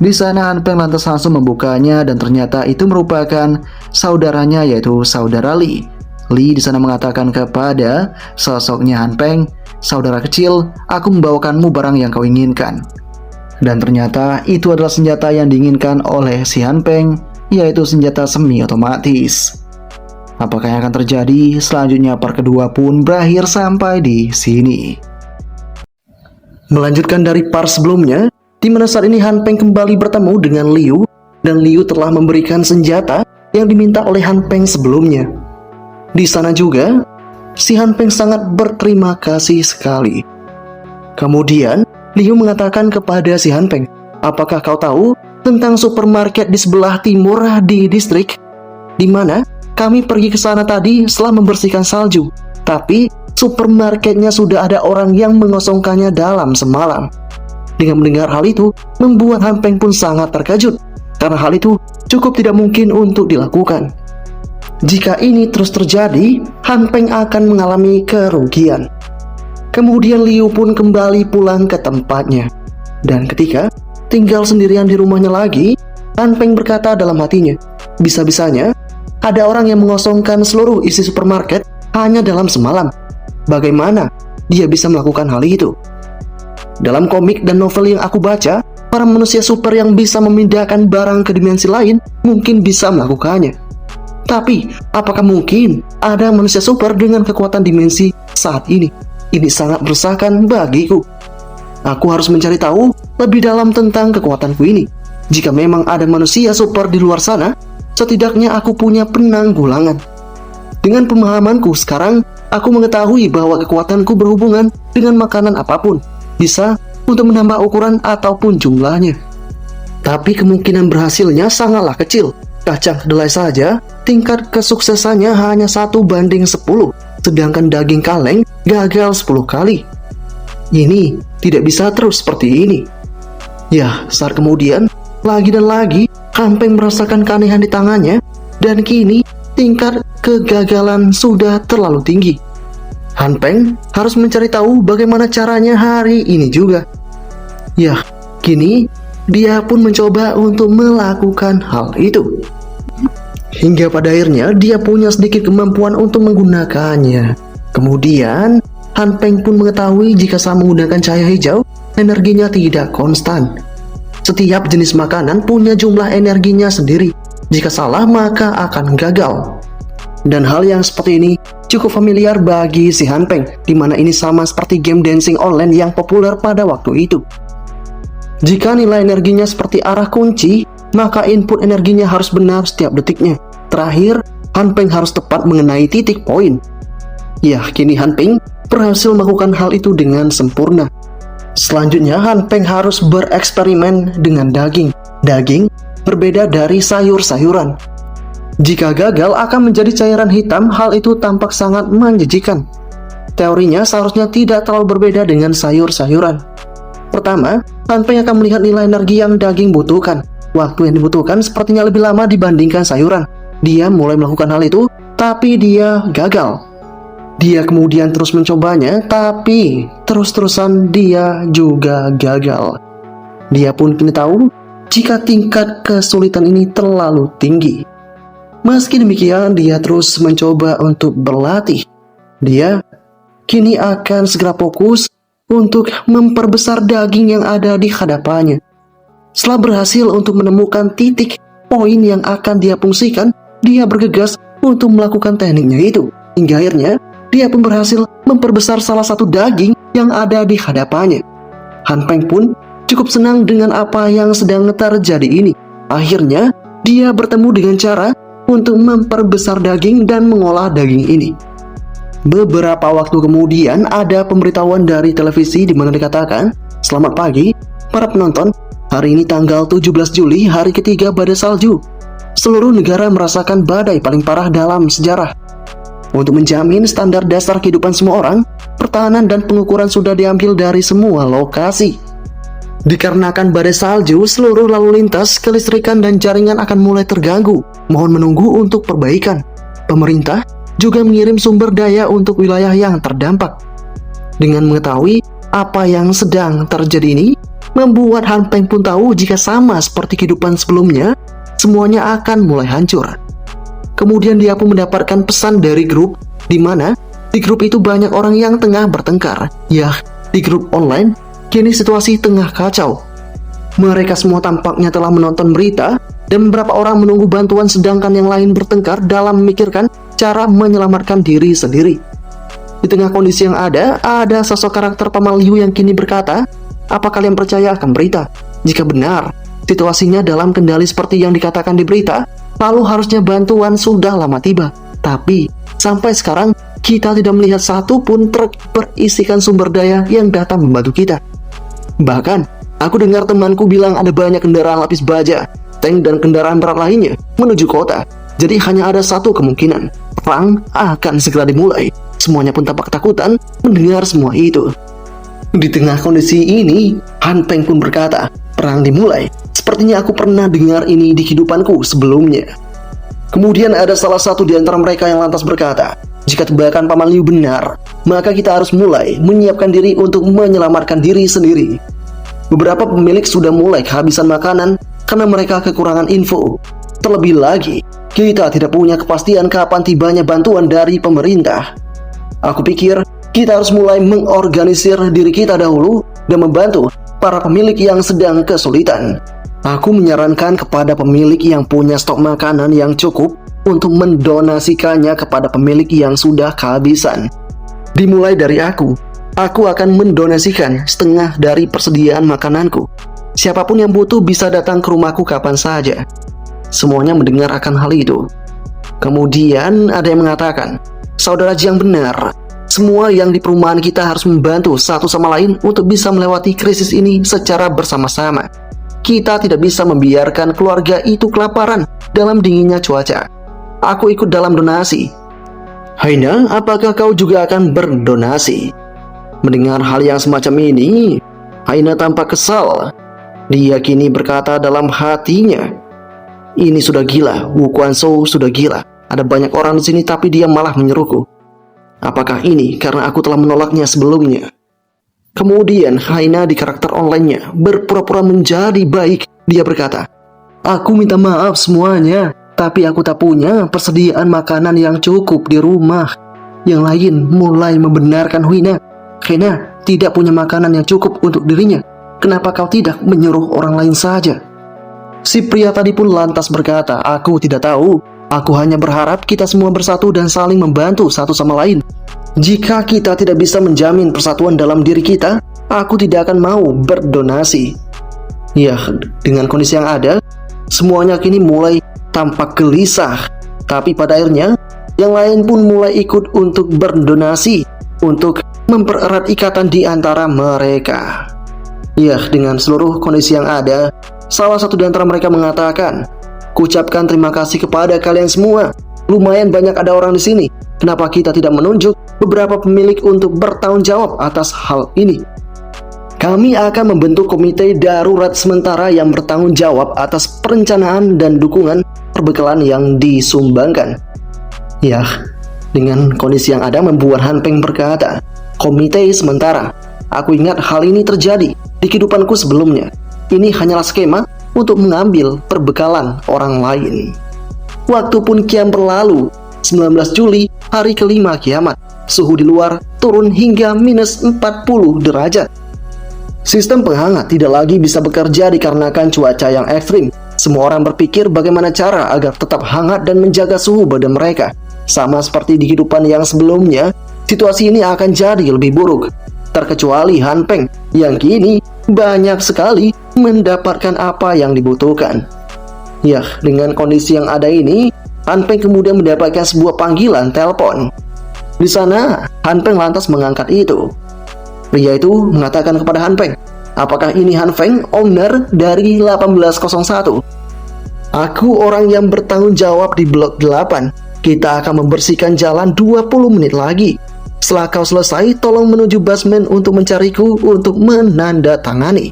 Di sana Han Peng lantas langsung membukanya dan ternyata itu merupakan saudaranya, yaitu saudara Li. Li di sana mengatakan kepada sosoknya Han Peng, "Saudara kecil, aku membawakanmu barang yang kau inginkan." Dan ternyata itu adalah senjata yang diinginkan oleh si Han Peng, yaitu senjata semi otomatis. Apakah yang akan terjadi selanjutnya? Part kedua pun berakhir sampai di sini. Melanjutkan dari part sebelumnya, di mana saat ini Han Peng kembali bertemu dengan Liu, dan Liu telah memberikan senjata yang diminta oleh Han Peng sebelumnya. Di sana juga, si Han Peng sangat berterima kasih sekali. Kemudian, Liu mengatakan kepada si Han Peng, "Apakah kau tahu tentang supermarket di sebelah timur di distrik? Di mana kami pergi ke sana tadi setelah membersihkan salju. Tapi supermarketnya sudah ada orang yang mengosongkannya dalam semalam." Dengan mendengar hal itu, membuat Han Peng pun sangat terkejut, karena hal itu cukup tidak mungkin untuk dilakukan. Jika ini terus terjadi, Han Peng akan mengalami kerugian. Kemudian Liu pun kembali pulang ke tempatnya. Dan ketika tinggal sendirian di rumahnya lagi, Han Peng berkata dalam hatinya, "Bisa-bisanya ada orang yang mengosongkan seluruh isi supermarket hanya dalam semalam. Bagaimana dia bisa melakukan hal itu?" Dalam komik dan novel yang aku baca, para manusia super yang bisa memindahkan barang ke dimensi lain mungkin bisa melakukannya. Tapi, apakah mungkin ada manusia super dengan kekuatan dimensi saat ini? Ini sangat meresahkan bagiku. Aku harus mencari tahu lebih dalam tentang kekuatanku ini. Jika memang ada manusia super di luar sana, setidaknya aku punya penanggulangan. Dengan pemahamanku sekarang, aku mengetahui bahwa kekuatanku berhubungan dengan makanan apapun. Bisa untuk menambah ukuran ataupun jumlahnya. Tapi kemungkinan berhasilnya sangatlah kecil. Kacang kedelai saja, tingkat kesuksesannya hanya 1:10, sedangkan daging kaleng gagal 10 kali. Ini tidak bisa terus seperti ini. Ya, saat kemudian, lagi dan lagi, Han Peng merasakan keanehan di tangannya, dan kini tingkat kegagalan sudah terlalu tinggi. Han Peng harus mencari tahu bagaimana caranya hari ini juga. Ya, kini dia pun mencoba untuk melakukan hal itu. Hingga pada akhirnya dia punya sedikit kemampuan untuk menggunakannya. Kemudian, Han Peng pun mengetahui jika saat menggunakan cahaya hijau, energinya tidak konstan. Setiap jenis makanan punya jumlah energinya sendiri. Jika salah, maka akan gagal. Dan hal yang seperti ini cukup familiar bagi si Han Peng, di mana ini sama seperti game dancing online yang populer pada waktu itu. Jika nilai energinya seperti arah kunci, maka input energinya harus benar setiap detiknya. Terakhir, Han Peng harus tepat mengenai titik poin. Ya, kini Han Peng berhasil melakukan hal itu dengan sempurna. Selanjutnya, Han Peng harus bereksperimen dengan daging. Daging berbeda dari sayur-sayuran. Jika gagal akan menjadi cairan hitam, hal itu tampak sangat menjijikan. Teorinya seharusnya tidak terlalu berbeda dengan sayur-sayuran. Pertama, Han Peng akan melihat nilai energi yang daging butuhkan. Waktu yang dibutuhkan sepertinya lebih lama dibandingkan sayuran. Dia mulai melakukan hal itu, tapi dia gagal. Dia kemudian terus mencobanya, tapi terus-terusan dia juga gagal. Dia pun kini tahu jika tingkat kesulitan ini terlalu tinggi. Meski demikian, dia terus mencoba untuk berlatih. Dia kini akan segera fokus untuk memperbesar daging yang ada di hadapannya. Setelah berhasil untuk menemukan titik poin yang akan dia fungsikan, dia bergegas untuk melakukan tekniknya itu. Hingga akhirnya, dia pun berhasil memperbesar salah satu daging yang ada di hadapannya. Han Peng pun cukup senang dengan apa yang sedang terjadi ini. Akhirnya, dia bertemu dengan cara untuk memperbesar daging dan mengolah daging ini. Beberapa waktu kemudian ada pemberitahuan dari televisi di mana dikatakan, "Selamat pagi para penonton, hari ini tanggal 17 Juli, hari ketiga badai salju. Seluruh negara merasakan badai paling parah dalam sejarah. Untuk menjamin standar dasar kehidupan semua orang, pertahanan dan pengukuran sudah diambil dari semua lokasi. Dikarenakan badai salju, seluruh lalu lintas, kelistrikan dan jaringan akan mulai terganggu. Mohon menunggu untuk perbaikan. Pemerintah juga mengirim sumber daya untuk wilayah yang terdampak." Dengan mengetahui apa yang sedang terjadi ini, membuat Han Peng pun tahu jika sama seperti kehidupan sebelumnya, semuanya akan mulai hancur. Kemudian dia pun mendapatkan pesan dari grup, di mana di grup itu banyak orang yang tengah bertengkar. Ya, di grup online, kini situasi tengah kacau. Mereka semua tampaknya telah menonton berita, dan beberapa orang menunggu bantuan sedangkan yang lain bertengkar dalam memikirkan cara menyelamatkan diri sendiri. Di tengah kondisi yang ada sosok karakter Paman Liu yang kini berkata, "Apa kalian percaya akan berita? Jika benar, situasinya dalam kendali seperti yang dikatakan di berita, lalu harusnya bantuan sudah lama tiba. Tapi, sampai sekarang, kita tidak melihat satupun truk berisikan sumber daya yang datang membantu kita. Bahkan, aku dengar temanku bilang ada banyak kendaraan lapis baja, tank dan kendaraan berat lainnya menuju kota. Jadi hanya ada satu kemungkinan, perang akan segera dimulai." Semuanya pun tampak ketakutan mendengar semua itu. Di tengah kondisi ini, Han Peng pun berkata, "Perang dimulai. Sepertinya aku pernah dengar ini di kehidupanku sebelumnya." Kemudian ada salah satu di antara mereka yang lantas berkata, "Jika tebakan Paman Liu benar, maka kita harus mulai menyiapkan diri untuk menyelamatkan diri sendiri." Beberapa pemilik sudah mulai kehabisan makanan karena mereka kekurangan info. Terlebih lagi, kita tidak punya kepastian kapan tibanya bantuan dari pemerintah. Aku pikir kita harus mulai mengorganisir diri kita dahulu dan membantu para pemilik yang sedang kesulitan. Aku menyarankan kepada pemilik yang punya stok makanan yang cukup untuk mendonasikannya kepada pemilik yang sudah kehabisan. Dimulai dari aku akan mendonasikan setengah dari persediaan makananku. Siapapun yang butuh bisa datang ke rumahku kapan saja." Semuanya mendengar akan hal itu. Kemudian ada yang mengatakan, "Saudara Jiang benar. Semua yang di perumahan kita harus membantu satu sama lain untuk bisa melewati krisis ini secara bersama-sama. Kita tidak bisa membiarkan keluarga itu kelaparan dalam dinginnya cuaca. Aku ikut dalam donasi." "Haina, apakah kau juga akan berdonasi?" Mendengar hal yang semacam ini, Haina tampak kesal. Dia kini berkata dalam hatinya, "Ini sudah gila, Wu Guanzhou sudah gila. Ada banyak orang di sini tapi dia malah menyeruku. Apakah ini karena aku telah menolaknya sebelumnya?" Kemudian Haina di karakter online-nya berpura-pura menjadi baik. Dia berkata, "Aku minta maaf semuanya, tapi aku tak punya persediaan makanan yang cukup di rumah." Yang lain mulai membenarkan Haina tidak punya makanan yang cukup untuk dirinya. Kenapa kau tidak menyuruh orang lain saja? Si pria tadi pun lantas berkata, "Aku tidak tahu. Aku hanya berharap kita semua bersatu dan saling membantu satu sama lain. Jika kita tidak bisa menjamin persatuan dalam diri kita, aku tidak akan mau berdonasi." Ya, dengan kondisi yang ada, semuanya kini mulai tampak gelisah. Tapi pada akhirnya, yang lain pun mulai ikut untuk berdonasi untuk mempererat ikatan di antara mereka. Ya, dengan seluruh kondisi yang ada, salah satu di antara mereka mengatakan, "Kuucapkan terima kasih kepada kalian semua. Lumayan banyak ada orang di sini. Kenapa kita tidak menunjuk beberapa pemilik untuk bertanggung jawab atas hal ini? Kami akan membentuk komite darurat sementara yang bertanggung jawab atas perencanaan dan dukungan perbekalan yang disumbangkan." Ya, dengan kondisi yang ada membuat Han Peng berkata, "Komite sementara. Aku ingat hal ini terjadi di kehidupanku sebelumnya. Ini hanyalah skema untuk mengambil perbekalan orang lain." Waktu pun kian berlalu. 19 Juli, hari kelima kiamat. Suhu di luar turun hingga minus 40 derajat. Sistem penghangat tidak lagi bisa bekerja dikarenakan cuaca yang ekstrim. Semua orang berpikir bagaimana cara agar tetap hangat dan menjaga suhu badan mereka. Sama seperti di kehidupan yang sebelumnya, situasi ini akan jadi lebih buruk. Terkecuali Han Peng yang kini banyak sekali mendapatkan apa yang dibutuhkan. Ya, dengan kondisi yang ada ini, Han Peng kemudian mendapatkan sebuah panggilan telepon. Di sana, Han Peng lantas mengangkat itu. Pria itu mengatakan kepada Han Peng, "Apakah ini Han Peng, owner dari 1801? Aku orang yang bertanggung jawab di blok 8. Kita akan membersihkan jalan 20 menit lagi. Setelah kau selesai, tolong menuju basement untuk mencariku untuk menandatangani."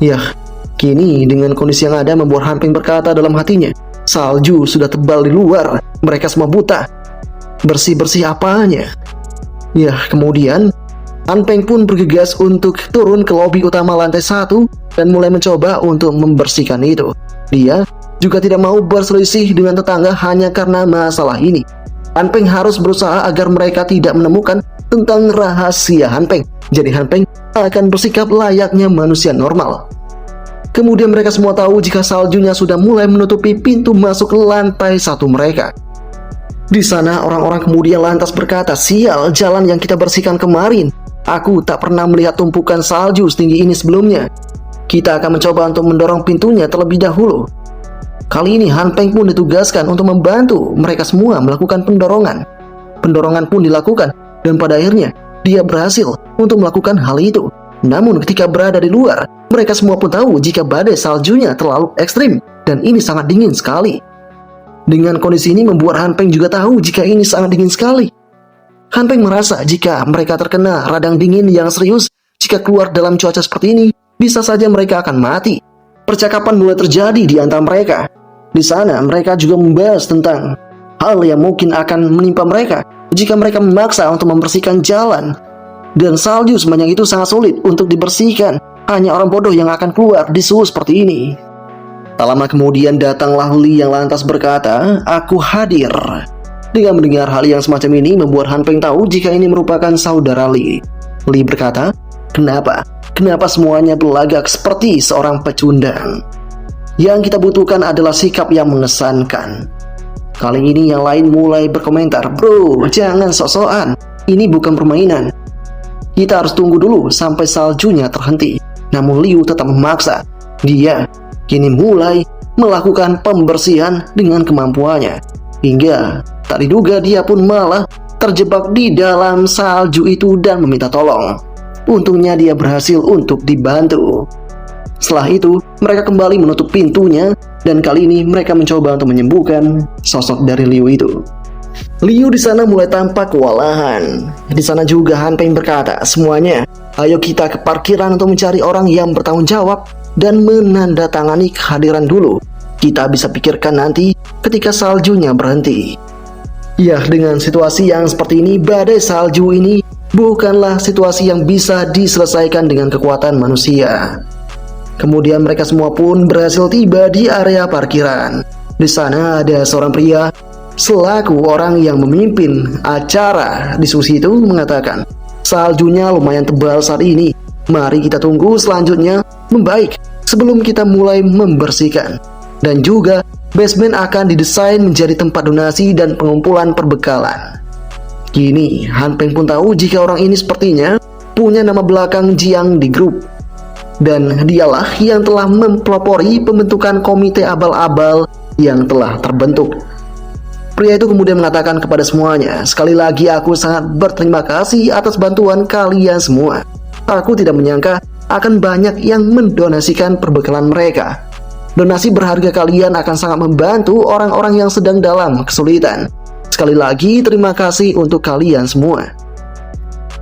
Yah, kini dengan kondisi yang ada membuat Han Peng berkata dalam hatinya, salju sudah tebal di luar, mereka semua buta. Bersih-bersih apanya? Yah, kemudian Han Peng pun bergegas untuk turun ke lobi utama lantai 1 dan mulai mencoba untuk membersihkan itu. Dia juga tidak mau berselisih dengan tetangga hanya karena masalah ini. Han Peng harus berusaha agar mereka tidak menemukan tentang rahasia Han Peng. Jadi Han Peng akan bersikap layaknya manusia normal. Kemudian mereka semua tahu jika saljunya sudah mulai menutupi pintu masuk ke lantai 1 mereka. Di sana orang-orang kemudian lantas berkata, "Sial, jalan yang kita bersihkan kemarin. Aku tak pernah melihat tumpukan salju setinggi ini sebelumnya. Kita akan mencoba untuk mendorong pintunya terlebih dahulu." Kali ini Han Peng pun ditugaskan untuk membantu mereka semua melakukan pendorongan. Pendorongan pun dilakukan dan pada akhirnya dia berhasil untuk melakukan hal itu. Namun ketika berada di luar, mereka semua pun tahu jika badai saljunya terlalu ekstrim dan ini sangat dingin sekali. Dengan kondisi ini membuat Han Peng juga tahu jika ini sangat dingin sekali. Han Peng merasa jika mereka terkena radang dingin yang serius, jika keluar dalam cuaca seperti ini, bisa saja mereka akan mati. Percakapan mulai terjadi di antara mereka. Di sana mereka juga membahas tentang hal yang mungkin akan menimpa mereka jika mereka memaksa untuk membersihkan jalan. Dan salju sebanyak itu sangat sulit untuk dibersihkan. Hanya orang bodoh yang akan keluar di suhu seperti ini. Tak lama kemudian datanglah Li yang lantas berkata, "Aku hadir." Dengan mendengar hal yang semacam ini membuat Han Peng tahu jika ini merupakan saudara Li. Li berkata, "Kenapa? Kenapa semuanya berlagak seperti seorang pecundang? Yang kita butuhkan adalah sikap yang mengesankan." Kali ini yang lain mulai berkomentar, "Bro, jangan sok-sokan. Ini bukan permainan. Kita harus tunggu dulu sampai saljunya terhenti." Namun Liu tetap memaksa. Dia kini mulai melakukan pembersihan dengan kemampuannya. Hingga tak diduga dia pun malah terjebak di dalam salju itu dan meminta tolong. Untungnya dia berhasil untuk dibantu. Setelah itu, mereka kembali menutup pintunya dan kali ini mereka mencoba untuk menyembuhkan sosok dari Liu itu. Liu di sana mulai tampak kewalahan. Di sana juga Han Peng berkata, "Semuanya, ayo kita ke parkiran untuk mencari orang yang bertanggung jawab dan menandatangani kehadiran dulu. Kita bisa pikirkan nanti ketika saljunya berhenti." Ya, dengan situasi yang seperti ini, badai salju ini bukanlah situasi yang bisa diselesaikan dengan kekuatan manusia. Kemudian mereka semua pun berhasil tiba di area parkiran. Di sana ada seorang pria selaku orang yang memimpin acara diskusi itu mengatakan, "Saljunya lumayan tebal saat ini. Mari kita tunggu selanjutnya membaik sebelum kita mulai membersihkan. Dan juga basement akan didesain menjadi tempat donasi dan pengumpulan perbekalan." Kini Han Peng pun tahu jika orang ini sepertinya punya nama belakang Jiang di grup. Dan dialah yang telah mempelopori pembentukan komite abal-abal yang telah terbentuk. Pria itu kemudian mengatakan kepada semuanya, "Sekali lagi aku sangat berterima kasih atas bantuan kalian semua. Aku tidak menyangka akan banyak yang mendonasikan perbekalan mereka. Donasi berharga kalian akan sangat membantu orang-orang yang sedang dalam kesulitan. Sekali lagi terima kasih untuk kalian semua."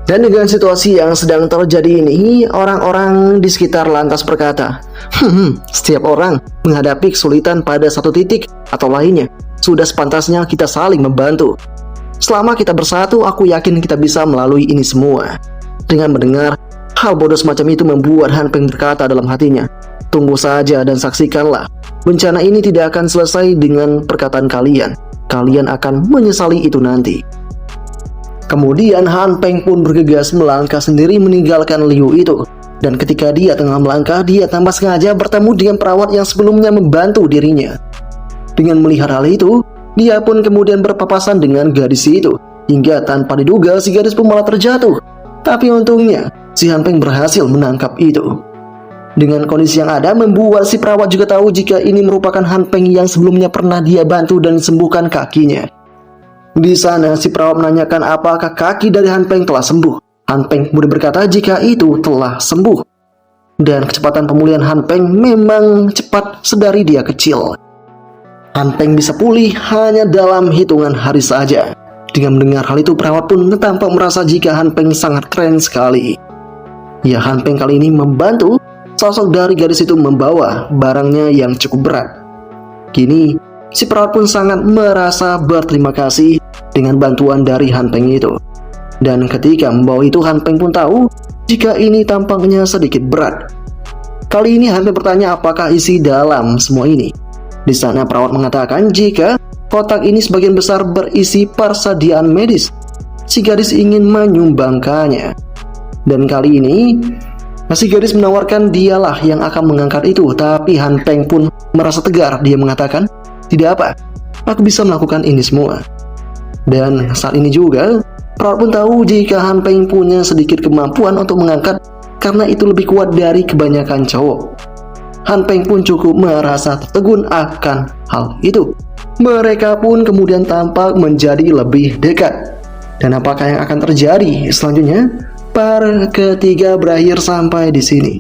Dan dengan situasi yang sedang terjadi ini, orang-orang di sekitar lantas berkata, "Setiap orang menghadapi kesulitan pada satu titik atau lainnya. Sudah sepantasnya kita saling membantu. Selama kita bersatu, aku yakin kita bisa melalui ini semua." Dengan mendengar hal bodoh semacam itu membuat Han Peng berkata dalam hatinya, "Tunggu saja dan saksikanlah. Bencana ini tidak akan selesai dengan perkataan kalian. Kalian akan menyesali itu nanti." Kemudian Han Peng pun bergegas melangkah sendiri meninggalkan Liu itu. Dan ketika dia tengah melangkah, dia tanpa sengaja bertemu dengan perawat yang sebelumnya membantu dirinya. Dengan melihat hal itu, dia pun kemudian berpapasan dengan gadis itu. Hingga tanpa diduga si gadis pun malah terjatuh. Tapi untungnya, si Han Peng berhasil menangkap itu. Dengan kondisi yang ada membuat si perawat juga tahu jika ini merupakan Han Peng yang sebelumnya pernah dia bantu dan sembuhkan kakinya. Di sana si perawat menanyakan apakah kaki dari Han Peng telah sembuh. Han Peng kemudian berkata jika itu telah sembuh. Dan kecepatan pemulihan Han Peng memang cepat sedari dia kecil. Han Peng bisa pulih hanya dalam hitungan hari saja. Dengan mendengar hal itu perawat pun tampak merasa jika Han Peng sangat keren sekali. Ya, Han Peng kali ini membantu sosok dari gadis itu membawa barangnya yang cukup berat. Kini si perawat pun sangat merasa berterima kasih dengan bantuan dari Han Peng itu. Dan ketika membawa itu Han Peng pun tahu jika ini tampaknya sedikit berat. Kali ini Han Peng bertanya apakah isi dalam semua ini. Di sana perawat mengatakan jika kotak ini sebagian besar berisi persediaan medis. Si gadis ingin menyumbangkannya. Dan kali ini si gadis menawarkan dialah yang akan mengangkat itu. Tapi Han Peng pun merasa tegar. Dia mengatakan, tidak apa, aku bisa melakukan ini semua. Dan saat ini juga perawat pun tahu jika Han Peng punya sedikit kemampuan untuk mengangkat karena itu lebih kuat dari kebanyakan cowok. Han Peng pun cukup merasa tertegun akan hal itu. Mereka pun kemudian tampak menjadi lebih dekat. Dan apakah yang akan terjadi selanjutnya? Part ketiga berakhir sampai di sini.